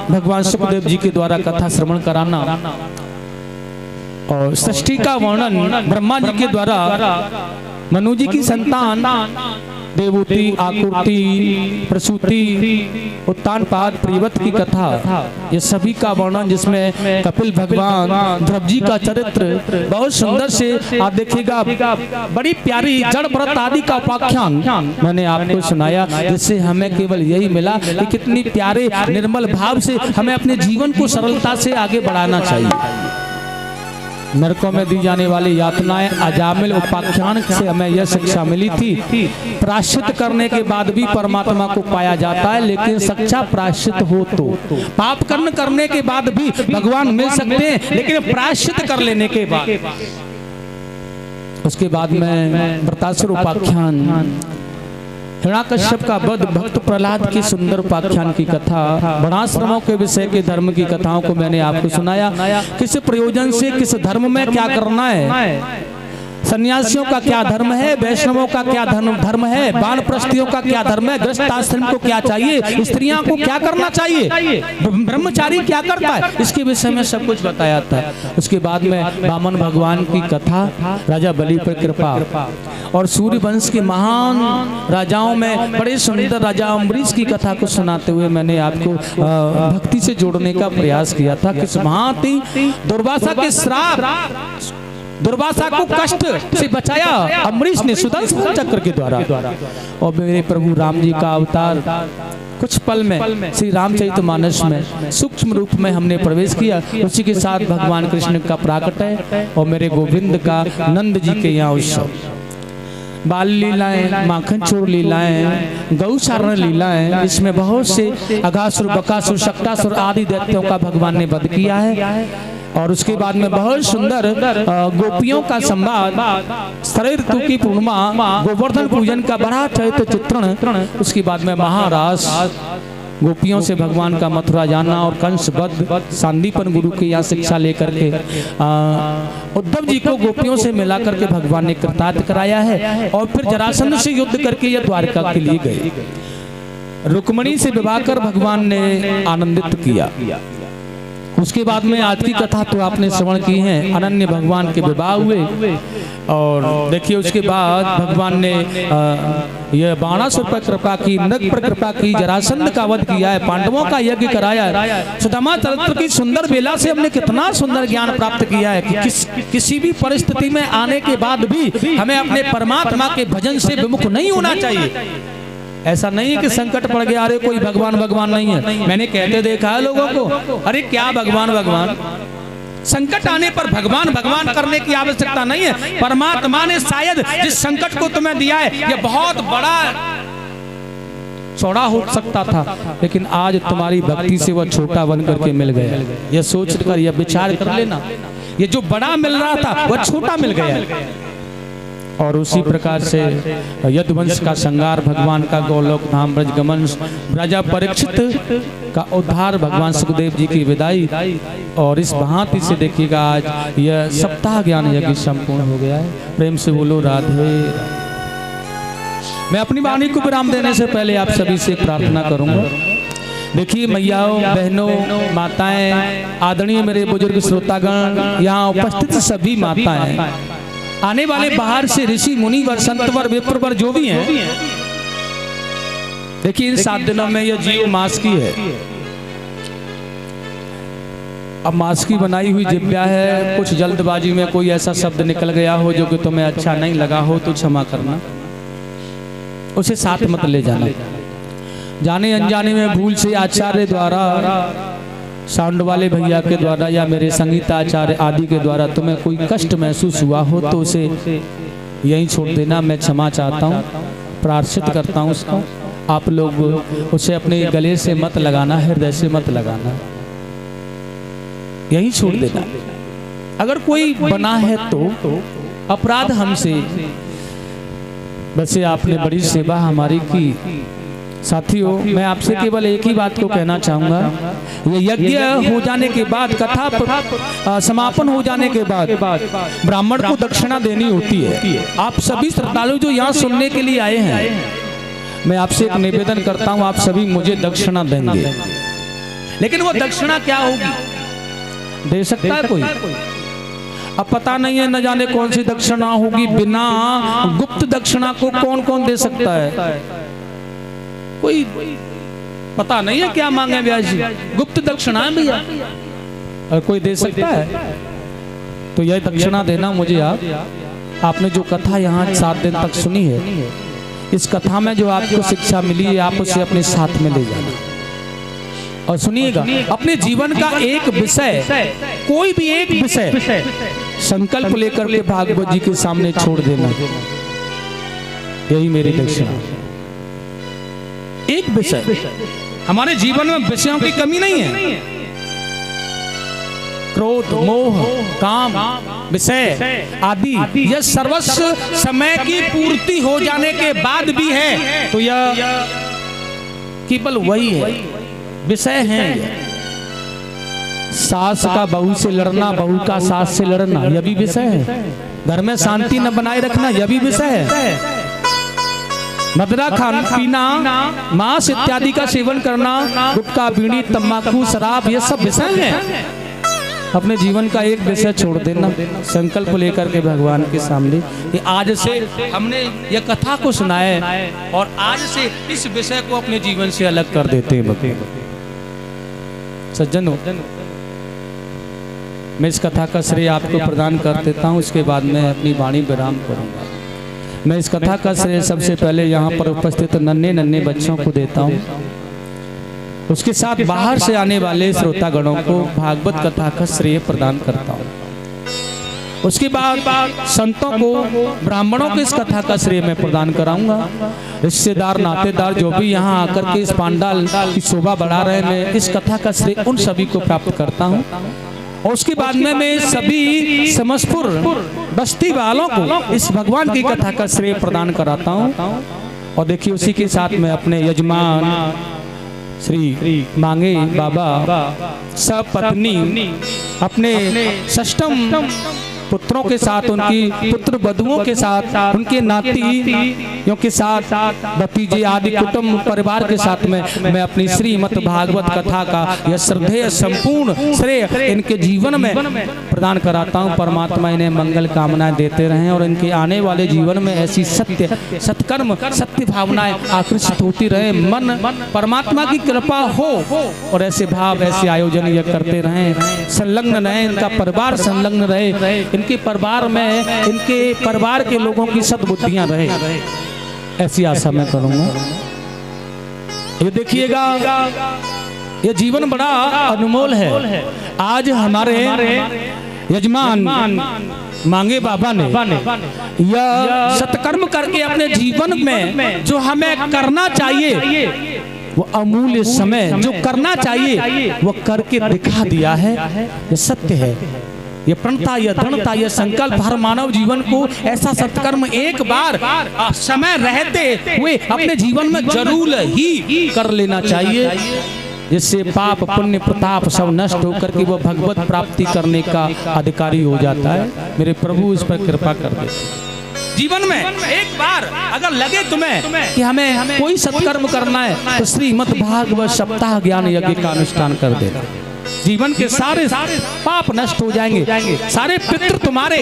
भगवान सुखदेव जी के द्वारा कथा श्रवण कराना और सृष्टि का वर्णन ब्रह्मा जी के द्वारा मनु जी की संतान देवूति, आकुति, प्रसूति, उत्तानपाद, प्रीवत की कथा, ये सभी का वर्णन जिसमें कपिल भगवान, ध्रुव जी का चरित्र बहुत सुंदर से आप देखिएगा। बड़ी प्यारी जड़ व्रत आदि का उपाख्यान मैंने आपको सुनाया, जिससे हमें केवल यही मिला कि कितनी प्यारे निर्मल भाव से हमें अपने जीवन को सरलता से आगे बढ़ाना चाहिए। नरकों में दी जाने वाली यातनाएं अजामिल उपाख्यान से हमें यह शिक्षा मिली थी, प्रायश्चित करने के बाद भी परमात्मा को पाया जाता है, लेकिन सच्चा प्रायश्चित हो तो पाप कर्म करने के बाद भी भगवान मिल सकते हैं, लेकिन प्रायश्चित कर लेने के बाद। उसके बाद में वृतासुर उपाख्यान, हिरण्याकश्यप का वध, भक्त प्रहलाद की सुंदर उपाख्यान की कथा, वर्णाश्रमों के विषय के धर्म की कथाओं को मैंने आपको सुनाया। किस प्रयोजन से किस धर्म में क्या करना है, सन्यासियों का क्या धर्म है, वैष्णवों का क्या धर्म है, वानप्रस्थियों का क्या धर्म है, गृहस्थाश्रम को क्या चाहिए, स्त्रियों को क्या करना चाहिए, ब्रह्मचारी क्या करता है, इसके विषय में सब कुछ बताया था। उसके बाद में वामन भगवान की कथा, राजा बलि पर कृपा और सूर्य वंश के महान राजाओं में बड़े सुंदर राजा अम्बरीश की कथा को सुनाते हुए मैंने आपको भक्ति से जोड़ने का प्रयास किया था। किस भांति दुर्वासा के श्राप, दुर्वासा को कष्ट से बचाया अम्बरीश ने सुदर्शन चक्र के द्वारा, और मेरे प्रभु राम जी का अवतार कुछ पल में श्री रामचरितमानस में सूक्ष्म रूप में हमने प्रवेश किया। उसी के साथ भगवान कृष्ण का प्राकट है और मेरे गोविंद का नंद जी के यहाँ उत्सव। बाल लीलाएं, माखन चोर लीलाएं, गौचारण लीलाएं, इसमें बहुत से अघासुर, बकासुर, शक्टासुर आदि दैत्यों का भगवान ने वध किया है। और उसके बाद में बहुत सुंदर गोपियों का संवाद, शरद ऋतु की पूर्णिमा, गोवर्धन पूजन का बड़ा चरित्र चित्रण। उसके बाद में महारास, गोपियों से भगवान का मथुरा जाना और कंस वध, सांदीपन गुरु के यहाँ शिक्षा लेकर के उद्धव जी को गोपियों से मिलाकर के भगवान ने कृतार्थ कराया है। और फिर जरासंध से युद्ध करके ये द्वारका के लिए गए। रुक्मिणी से विवाह कर भगवान ने आनंदित किया। उसके बाद में आज की कथा तो आपने श्रवण की है, अनन्य भगवान के विवाह हुए। और देखिए उसके बाद भगवान ने यह बाणासुर पर कृपा की, नृग पर कृपा की, जरासंध का वध किया है, पांडवों का यज्ञ कराया है। सुदामा चरित्र की सुंदर बेला से हमने कितना सुंदर ज्ञान प्राप्त किया है कि किसी भी परिस्थिति में आने के बाद भी हमें अपने परमात्मा के भजन से विमुख नहीं होना चाहिए। ऐसा नहीं है कि संकट पड़ गया, अरे कोई भगवान भगवान नहीं है। मैंने कहते देखा है लोगों को, अरे क्या भगवान भगवान। संकट आने पर भगवान भगवान करने की आवश्यकता नहीं है। परमात्मा ने शायद जिस संकट को तुम्हें दिया है यह बहुत बड़ा चौड़ा हो सकता था, लेकिन आज तुम्हारी भक्ति से वह छोटा बन करके मिल गया। यह सोच कर, यह विचार कर लेना, ये जो बड़ा मिल रहा था वह छोटा मिल गया। और उसी प्रकार से यदुवंश का संगार, भगवान का गोलोक धाम ब्रजगमन, राजा परीक्षित का उद्धार, भगवान सुखदेव जी की विदाई। और इस भांति से देखिएगा आज यह सप्ताह ज्ञान यज्ञ संपूर्ण हो गया है। प्रेम से बोलो राधे। मैं अपनी वाणी को विराम देने से पहले आप सभी से प्रार्थना करूंगा। देखिए मैयाओं, बहनों, माताएं, आदरणीय मेरे बुजुर्ग श्रोतागण, यहाँ उपस्थित सभी माताएं, आने वाले बाहर से ऋषि मुनि वर, संतवर, विप्रवर जो भी हैं, देखिए इन 7 दिनों में यह जीव मास की है। अब मास की बनाई हुई जिब्या है, कुछ जल्दबाजी में कोई ऐसा शब्द निकल गया हो जो कि तुम्हें अच्छा नहीं लगा हो तो क्षमा करना, उसे साथ मत ले जाना। जाने अनजाने में भूल से आचार्य द्वारा, साउंड वाले भैया के द्वारा या मेरे संगीताचार्य आदि के द्वारा तुम्हें कोई कष्ट महसूस हुआ हो तो उसे यहीं छोड़ देना। मैं क्षमा चाहता हूँ, प्रार्थित करता हूँ उसको। आप लोग उसे अपने गले से मत लगाना, हृदय से मत लगाना, यहीं छोड़ देना। अगर कोई बना है तो अपराध हमसे, वैसे आपने बड़ी सेवा हमारी की। साथियों, मैं आपसे केवल एक ही बात को कहना चाहूंगा, ये यज्ञ हो जाने के बाद, कथा समापन हो जाने के बाद ब्राह्मण को दक्षिणा देनी होती है। आप सभी श्रद्धालु जो यहाँ सुनने के लिए आए हैं, मैं आपसे एक निवेदन करता हूँ, आप सभी मुझे दक्षिणा देंगे। लेकिन वो दक्षिणा क्या होगी, दे सकता है कोई? अब पता नहीं है, न जाने कौन सी दक्षिणा होगी। बिना गुप्त दक्षिणा को कौन कौन दे सकता है? कोई पता नहीं है क्या मांगे व्यास जी, गुप्त दक्षिणा है भैया, और कोई दे सकता है? तो यह दक्षिणा देना मुझे आपने जो कथा यहाँ 7 दिन तक सुनी है, इस कथा में जो आपको शिक्षा मिली है, आप उसे अपने साथ में ले जाना। और सुनिएगा, अपने जीवन का एक विषय, कोई भी एक विषय संकल्प लेकर के भागवत जी के सामने छोड़ देना, यही मेरी दक्षिणा। एक विषय, हमारे जीवन में विषयों की कमी नहीं है। क्रोध, मोह, काम, विषय आदि यह सर्वस्व समय की पूर्ति हो जाने के बाद भी है, तो यह केवल वही है, विषय है। सास का बहू से लड़ना, बहू का सास से लड़ना, यह भी विषय है। घर में शांति न बनाए रखना, यह भी विषय है। मदिरा खाना पीना, मांस इत्यादि का सेवन करना, गुटखा, बीड़ी, तंबाकू, शराब, ये सब विषय हैं। अपने जीवन का एक विषय छोड़ देना, संकल्प लेकर के भगवान के सामने कि आज से हमने ये कथा को सुना है और आज से इस विषय को अपने जीवन से अलग कर देते हैं। सज्जनों, मैं इस कथा का श्रेय आपको प्रदान कर देता हूँ, उसके बाद मैं अपनी वाणी विराम करूँगा। मैं इस कथा का श्रेय सबसे पहले यहाँ पर उपस्थित नन्हे नन्हे बच्चों को देता हूँ। उसके साथ बाहर से आने वाले श्रोतागणों को भागवत कथा का श्रेय प्रदान करता हूँ। उसके बाद संतों को, ब्राह्मणों को इस कथा का श्रेय मैं प्रदान कराऊंगा। रिश्तेदार, नातेदार जो भी यहाँ आकर के इस पांडाल की शोभा बढ़ा रहे हैं, मैं इस कथा का श्रेय उन सभी को प्राप्त करता हूँ। और उसके बाद में मैं सभी समस्तपुर बस्ती वालों को इस भगवान की कथा का श्रेय प्रदान कराता हूँ। और देखिए उसी के साथ में अपने यजमान श्री मांगे बाबा सब पत्नी, अपने षष्ठम पुत्रों के साथ, उनकी पुत्र वधुओं के साथ, उनके नातियों के साथ, भतीजे आदि कुटुंब परिवार के साथ में मैं अपनी श्रीमद् भागवत कथा का यह श्रद्धेय संपूर्ण श्रेय इनके जीवन में प्रदान कराता हूँ। परमात्मा इन्हें मंगल कामनाएं देते रहें और इनके आने वाले जीवन में ऐसी सत्य सत्कर्म सत्य भावनाएं आकर्षित होती रहे, मन परमात्मा की कृपा हो और ऐसे भाव ऐसे आयोजन ये करते रहें, संलग्न रहे, इनका परिवार संलग्न रहे, इनके परिवार में इनके परिवार के लोगों की सद्बुद्धियां रहे, ऐसी आशा मैं करूंगा। ये देखिएगा, ये जीवन बड़ा अनमोल है। आज हमारे यजमान मांगे बाबा ने यह सत्कर्म करके अपने जीवन में जो हमें करना चाहिए, वो अमूल्य समय जो करना चाहिए वो करके दिखा दिया है। ये सत्य है, ये प्रणता, ये दृढ़ता, ये संकल्प हर मानव जीवन को ऐसा सत्कर्म एक बार समय रहते हुए अपने जीवन में जरूर ही कर लेना चाहिए, जिससे पाप पुण्य प्रताप सब नष्ट होकर के वो भगवत प्राप्ति करने का अधिकारी हो जाता है। मेरे प्रभु इस पर कृपा कर दे। जीवन में एक बार अगर लगे तुम्हें कि हमें कोई सत्कर्म करना है तो श्रीमद् भागवत सप्ताह ज्ञान यज्ञ का अनुष्ठान कर देना। जीवन के सारे पाप नष्ट हो जाएंगे, सारे पितृ तुम्हारे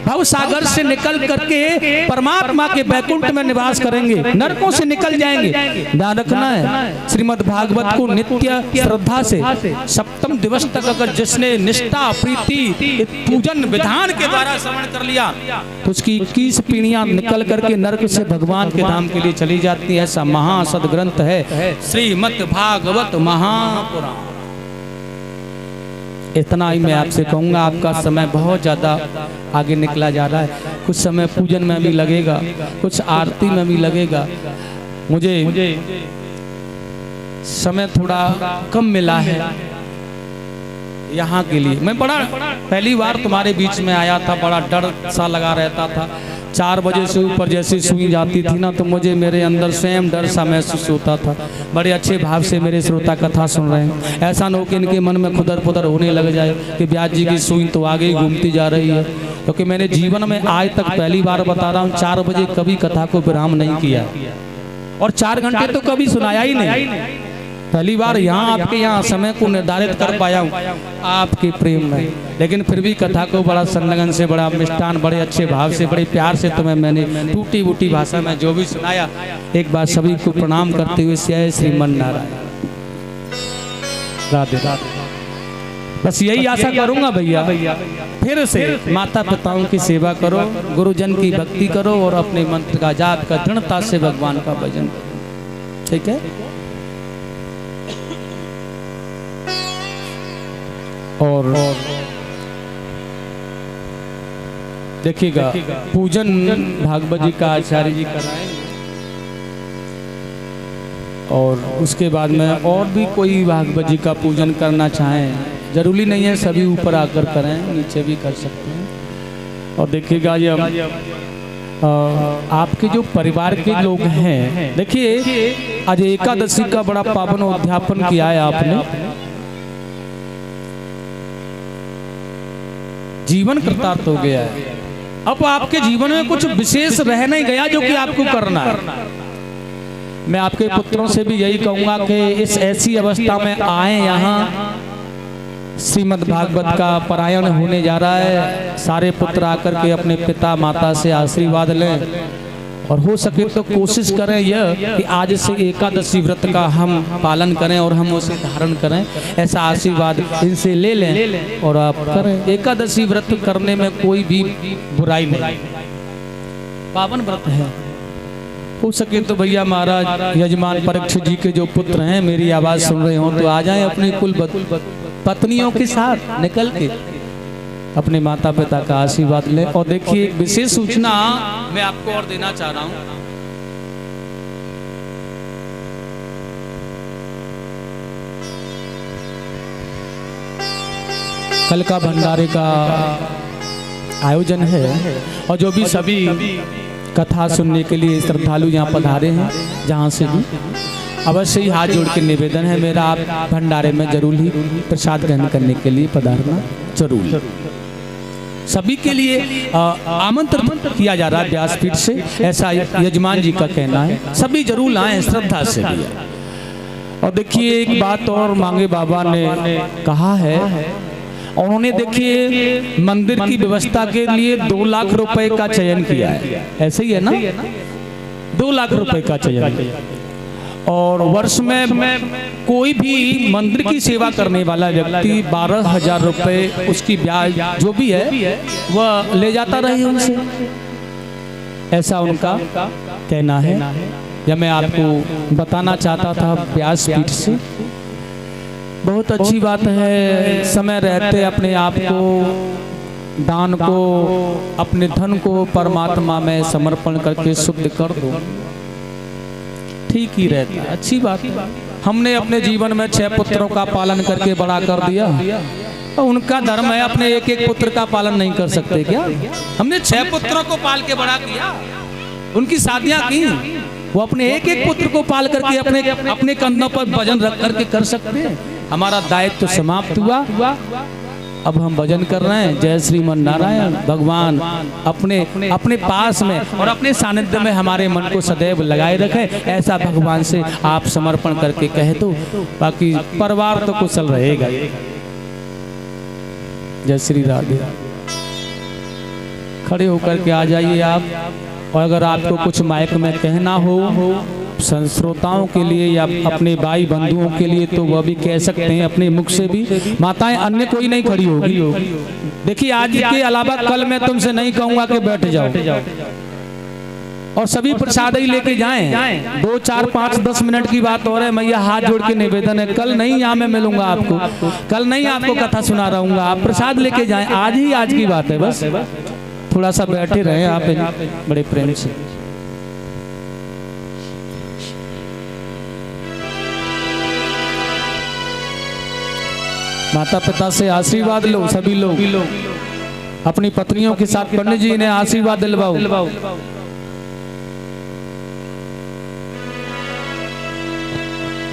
भव सागर से निकल करके परमात्मा के बैकुंठ में निवास करेंगे, नरकों से निकल जाएंगे। ध्यान रखना है, श्रीमद् भागवत को नित्य श्रद्धा से सप्तम दिवस तक अगर जिसने निष्ठा प्रीति पूजन विधान के द्वारा श्रवण कर लिया तो उसकी 21 पीढ़ियां निकल करके नरक से भगवान के धाम के लिए चली जाती है। ऐसा महासद ग्रंथ है श्रीमद् भागवत महापुराण। इतना ही मैं आपसे कहूँगा, आपका समय बहुत ज़्यादा आगे निकला जा रहा है। कुछ समय पूजन में भी लगेगा, कुछ आरती में भी लगेगा। मुझे समय थोड़ा कम मिला है यहाँ के लिए। मैं बड़ा पहली बार तुम्हारे बीच में आया था, बड़ा डर सा लगा रहता था। 4 बजे से ऊपर जैसे सुई जाती थी ना, तो मुझे मेरे अंदर स्वयं डर सा महसूस होता था। बड़े अच्छे भाव से मेरे श्रोता कथा सुन रहे हैं, ऐसा न हो कि इनके मन में खुदर पुदर होने लग जाए कि व्यास जी की सुई तो आगे ही घूमती जा रही है। क्योंकि मैंने जीवन में आज तक पहली बार बता रहा हूँ 4 बजे कभी कथा को विराम नहीं किया और 4 घंटे तो कभी सुनाया ही नहीं। पहली बार यहाँ आपके यहाँ समय को निर्धारित कर पाया हूँ आपके प्रेम में, लेकिन फिर भी कथा को बड़ा संलग्न से, बड़ा मिष्टान, बड़े अच्छे भाव से, बड़े प्यार से तुम्हें मैंने टूटी बूटी भाषा में जो भी सुनाया, एक बार सभी को प्रणाम करते हुए जय श्रीमन नारायण, राधे राधे। बस यही आशा करूंगा भैया, फिर से माता पिताओं की सेवा करो, गुरुजन की भक्ति करो और अपने मंत्र का जाप कर दृढ़ता से भगवान का भजन करो। ठीक है। और देखिएगा, पूजन भागवत जी का आचार्य जी कराएंगे और उसके बाद में और भी कोई भागवत जी का पूजन करना चाहें, जरूरी नहीं है सभी ऊपर आकर करें, नीचे भी कर सकते हैं। और देखिएगा ये आपके जो परिवार के लोग हैं, देखिए आज एकादशी का बड़ा पावन उद्यापन किया है आपने, जीवन कृतार्थ हो गया है। अब आपके जीवन में कुछ विशेष रह नहीं गया जो कि आपको करना है। मैं आपके पुत्रों से भी यही कहूंगा कि इस ऐसी अवस्था में आए, यहाँ श्रीमद् भागवत का पारायण होने जा रहा है। सारे पुत्र आकर के अपने पिता माता से आशीर्वाद लें और हो सके तो कोशिश करें यह कि आज से एकादशी व्रत का हम पालन करें और हम उसे धारण करें। ऐसा आशीर्वाद इनसे ले लें और आप करें। एकादशी व्रत करने में कोई भी बुराई नहीं, पावन व्रत है, हो सके तो भैया महाराज यजमान परीक्षित जी के जो पुत्र हैं मेरी आवाज सुन रहे हो तो आ जाएं अपनी कुल पत्नियों के साथ निकल के अपने माता पिता का आशीर्वाद लें। और देखिए एक विशेष सूचना मैं आपको और देना चाह रहा हूं। कल का भंडारे का आयोजन है और जो भी सभी कथा सुनने के लिए श्रद्धालु यहाँ पधारे हैं जहाँ से भी अवश्य ही हाथ जोड़ के निवेदन है मेरा, आप भंडारे में जरूर ही प्रसाद ग्रहण करने के लिए पधारना जरूर। सभी के लिए आमंत्रित किया जा रहा है व्यासपीठ से, ऐसा यजमान जी का कहना है। सभी जरूर लाएं श्रद्धा से भी। और देखिए एक बात और मांगे बाबा ने कहा है, उन्होंने देखिए मंदिर की व्यवस्था के लिए 2 लाख रुपए का चयन किया है, ऐसे ही है ना, 2 लाख रुपए का चयन। और वर्ष में कोई भी मंदिर की सेवा करने वाला व्यक्ति 12,000 रुपए उसकी ब्याज जो भी है वह ले जाता रहे उनसे, ऐसा उनका कहना है। या मैं आपको बताना चाहता था व्यासपीठ से, बहुत अच्छी बात है समय रहते अपने आप को, दान को, अपने धन को परमात्मा में समर्पण करके शुद्ध कर दो, ठीक ही रहता है, अच्छी बात है। हमने अपने जीवन में 6 पुत्रों का पालन करके बड़ा कर दिया, और उनका धर्म है अपने एक एक पुत्र का पालन नहीं कर सकते क्या? हमने 6 पुत्रों को पाल के बड़ा किया, उनकी शादियां की, वो अपने एक एक पुत्र को पाल करके अपने कंधों पर वजन रख करके कर सकते हैं। हमारा दायित्व तो समाप्त हुआ, अब हम भजन कर रहे हैं। जय श्रीमन नारायण। भगवान अपने पास में और अपने सानिध्य में हमारे मन को सदैव लगाए रखे, ऐसा भगवान से आप समर्पण करके कह दो, बाकी परिवार तो कुशल रहेगा। जय श्री राधे। खड़े होकर के आ जाइए आप, और अगर आपको कुछ माइक में कहना हो श्रोताओं के लिए या अपने भाई बंधुओं के लिए तो वह भी कह सकते हैं अपने मुख से भी। माताएं अन्य कोई नहीं खड़ी होगी। देखिए आज के अलावा कल मैं तुमसे नहीं कहूंगा कि बैठ जाओ, और सभी प्रसाद ही लेके जाएं। 2, 4, 5, 10 मिनट की बात हो रहा है। मैया हाथ जोड़ के निवेदन है, कल नहीं यहाँ मैं मिलूंगा आपको, कल नहीं आपको कथा सुना रहूंगा, आप प्रसाद लेके जाएं। आज ही आज की बात है, बस थोड़ा सा बैठे रहे आप बड़े प्रेम से। माता पिता से आशीर्वाद लो, सभी लोग अपनी पत्नियों के साथ पंडित जी ने आशीर्वाद दिलवाओ।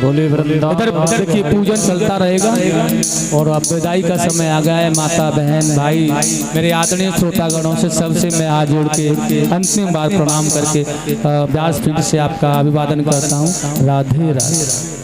बोले वृंदावन। इधर देखिए पूजन चलता रहेगा, और अब विदाई का समय आ गया है। माता बहन भाई मेरे आदरणीय श्रोतागणों से सबसे मैं हाथ जोड़ के अंतिम बार प्रणाम करके व्यासपीठ से आपका अभिवादन करता हूँ। राधे राधे।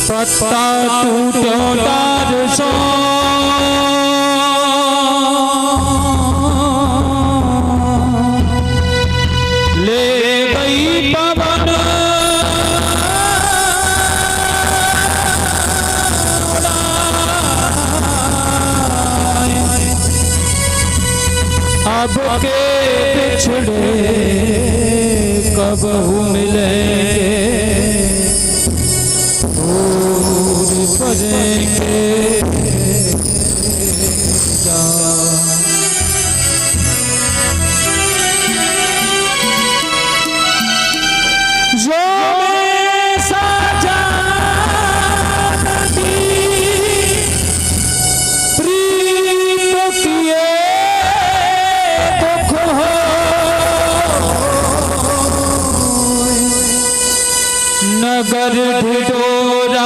पत्ता टूटो तार सो ले गई पवन, अब के बिछड़े कब मिलेंगे, बजेंगे जो साजा प्रीत किए दुख हो, नगर ढिढोरा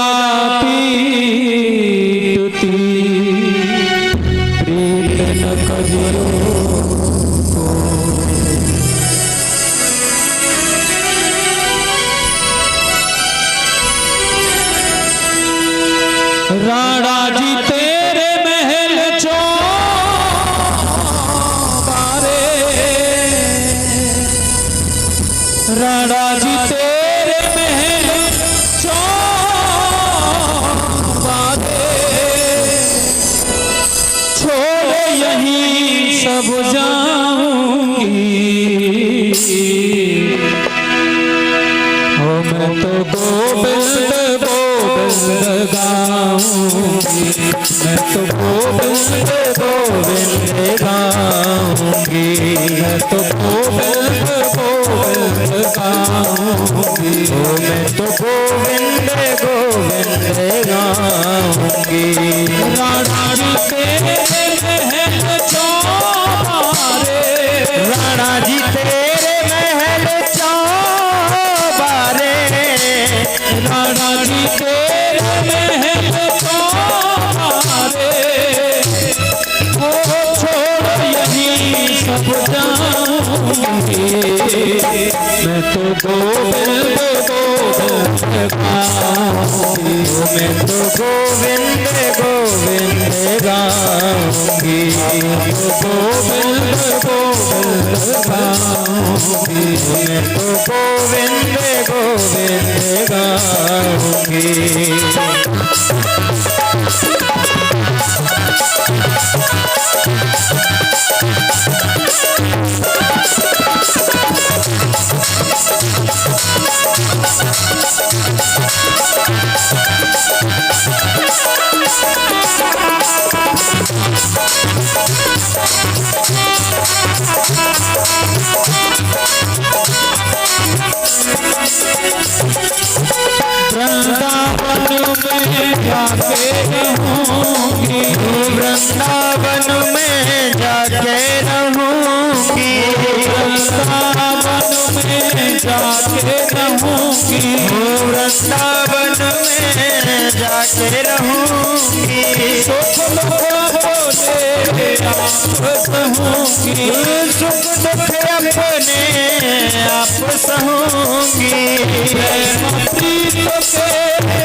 राणा जी तेरे महल चो राणा जी तेरे महल चौबारे, छोड़ यहीं सब जाऊंगी। ओ मैं तो गोविंद गोविंद गाऊंगी, मैं तो गोविंद गोविंद गाऊंगी, मैं तो गोविंद गोविंद गाऊंगी, ओ मैं तो गोविंद गोविंद गाऊंगी। राणा जी तेरे महल चौबारे, राणा जी तेरे महल चौबारे, राणा जी तेरे महल चौबारे, ओ छोड़ यहीं सब जाऊंगी। मैं तो गोविंद गोविंद गाऊंगी, मैं तो गोविंद गोविंद गाऊंगी, गोविंद गोविंद गाऊंगी, मैं तो गोविंद गोविंद गाऊंगी। वृंदावन में जाके रहूंगी, वृंदावन में जाके रहूंगी, वृंदावन में जाके रहूंगी, वृंदावन में जाके रहूंगी। सुख दुख बोले आप सहूंगी, सुख दुख अपने आप सहूंगी, प्रेम प्रीत के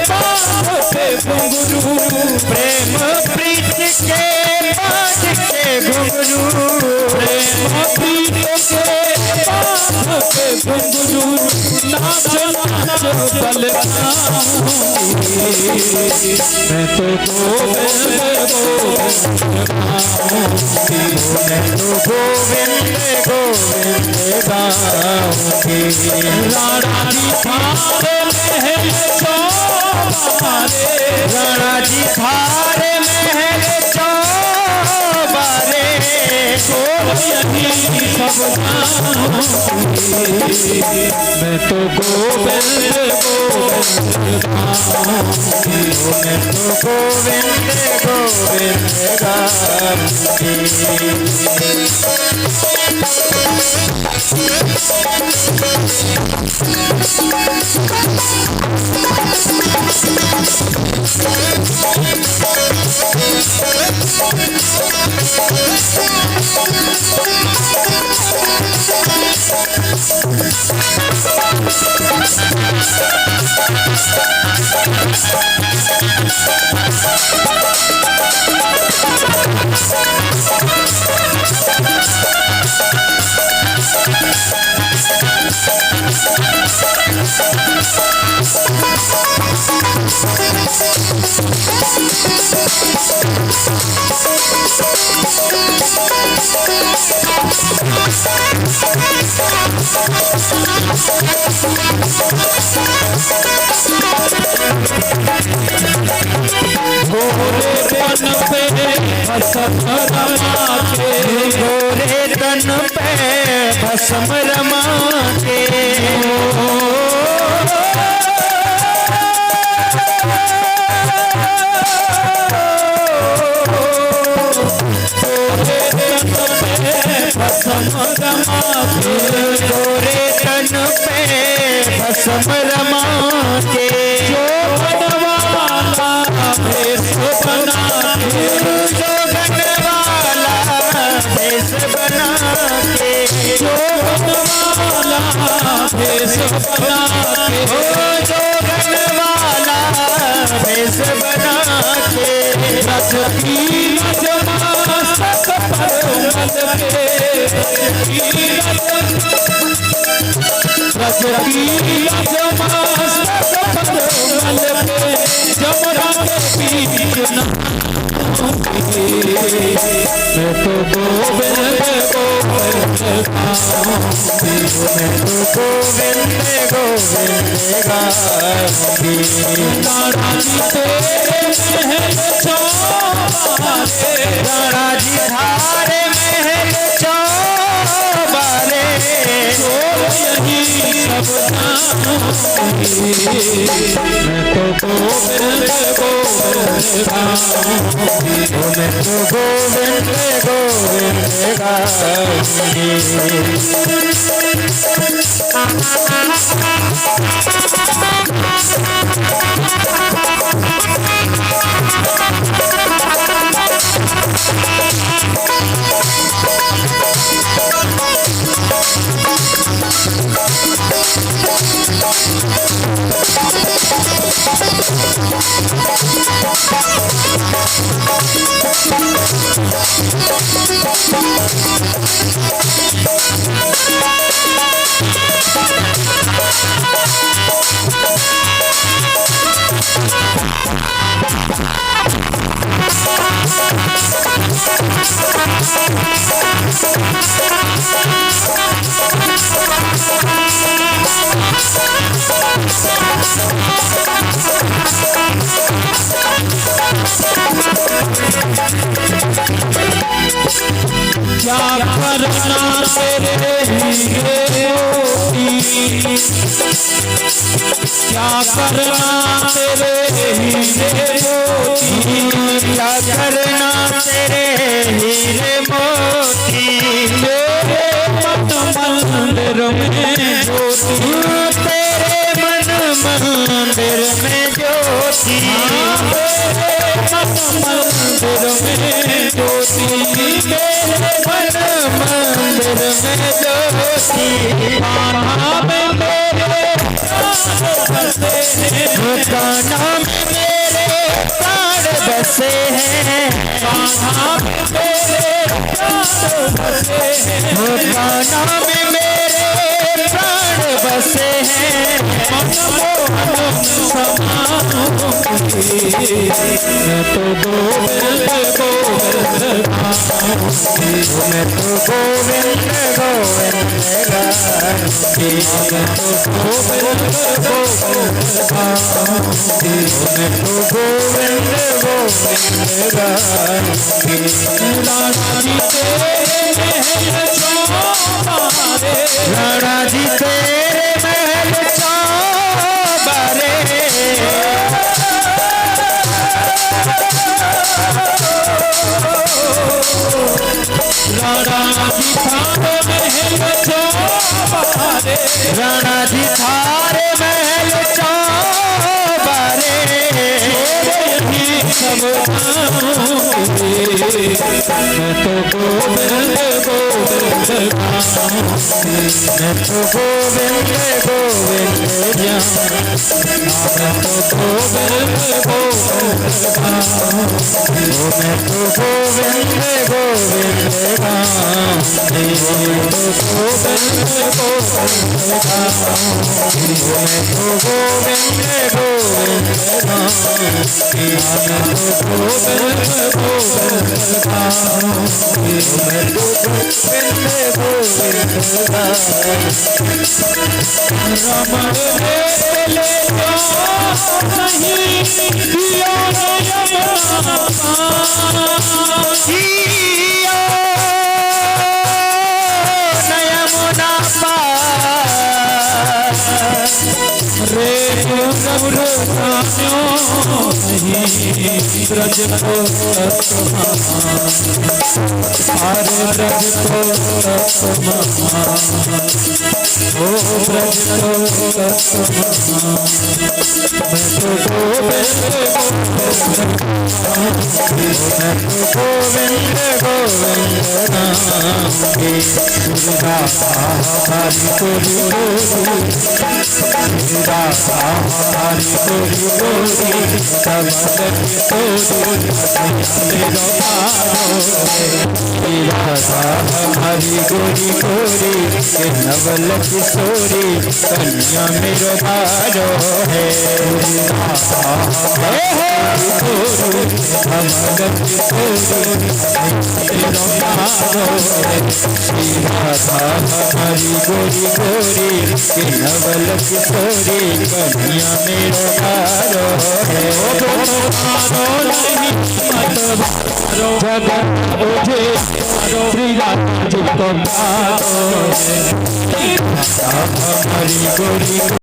बांध के घुंघरू, प्रेम प्रीत के बांध के घुंघरू, प्रेम प्रीत के बांध के घुंघरू, नाच नाच बल गाऊंगी। मैं तो गोविंद गोविंद गाऊंगी, मैं तो गोविंद गोविंद गाऊंगी। राणा जी थारे महल चौबारे, राणा जी थारे महल चौबारे, छोड़ यहीं सब जाऊंगी। मैं तो गोविंद गोविंद गाऊंगी, मैं तो गोविंद गोविंद गाऊंगी। गोरे तन पे भस्म रमा के, गोरे तन पे भस्म रमा के, गोरे तन पे भस्म रमा के, जो बनवाला भेष बना के, जो बनवाला भेष बना के, जो बनवाला भेष बना के, जो बनवाला भेष बना के, रथ की नजमस्तक पर मल के, ब्रज की मस्तक पर मल पे जमुना के बीच मैं तो गोविंद गोविंद गाऊंगी, मैं तो गोविंद गोविंद गाऊंगी। राणा जी तेरे महल चौबारे, राणा जी थारे महल चौबारे, यही सब जानूंगी, मैं तो गोविंद गोविंद गाऊंगी, मैं तो गोविंद गोविंद गाऊंगी। क्या करना तेरे हीरे मोती, क्या करना तेरे हीरे मोती, क्या करना तेरे हीरे मोती, तेरे मत मंदिर में ज्योति, तेरे मन मंदिर में ज्योति, तेरे मत मंदिर में ज्योति, तेरे मन मंदिर में ज्योति, कान्हा में मेरे कान्हा में मेरे प्राण बसे हैं, कान्हा में मेरे कान्हा में मेरे प्राण बसे हैं। मैं तो गोविंद गोविंद गाऊंगी, मैं तो गोविंद गोविंद गाऊंगी, मैं तो गोविंद गोविंद गाऊंगी, मैं तो गोविंद गोविंद गाऊंगी। राणा जी तेरे महल चौबारे, राणा जी तेरे महल चौबारे, राणा जी थारे महल चौबारे, राणा जी थारे महल चौबारे, यही सब जानूंगी, मैं तो गोविंद गोविंद गाऊंगी, मैं तो गोविंद गोविंद मैं तो गोविंद गोविंद गाऊंगी, मैं तो गोविंद गोविंद गाऊंगी, मैं तो गोविंद गोविंद गाऊंगी, मैं तो गोविंद गोविंद गाऊंगी, मैं तो गोविंद गोविंद गाऊंगी, मैं तो गोविंद गोविंद गाऊंगी। रमण ले ले नहीं दिया यमुना जियो नयमुना पार, रे गुरु नहीं ब्रज को हरे ब्रज को ओ ब्रज को मैं तो गोविंद गोविंद गोविंद नामी, हरि को हरि हमारी गोरी गोरी कमल किशोरी मेरो पारो है राधा हमारी गोरी गोरी के नवल किशोरी कन्या मेरो पारो है कमल किशोरी मेरो पारो है राधा हमारी गोरी गोरी के नवल किशोरी कन्या मेरो पारो है जगत मुझे श्री राम जी को प्यारो है हमारी गोरी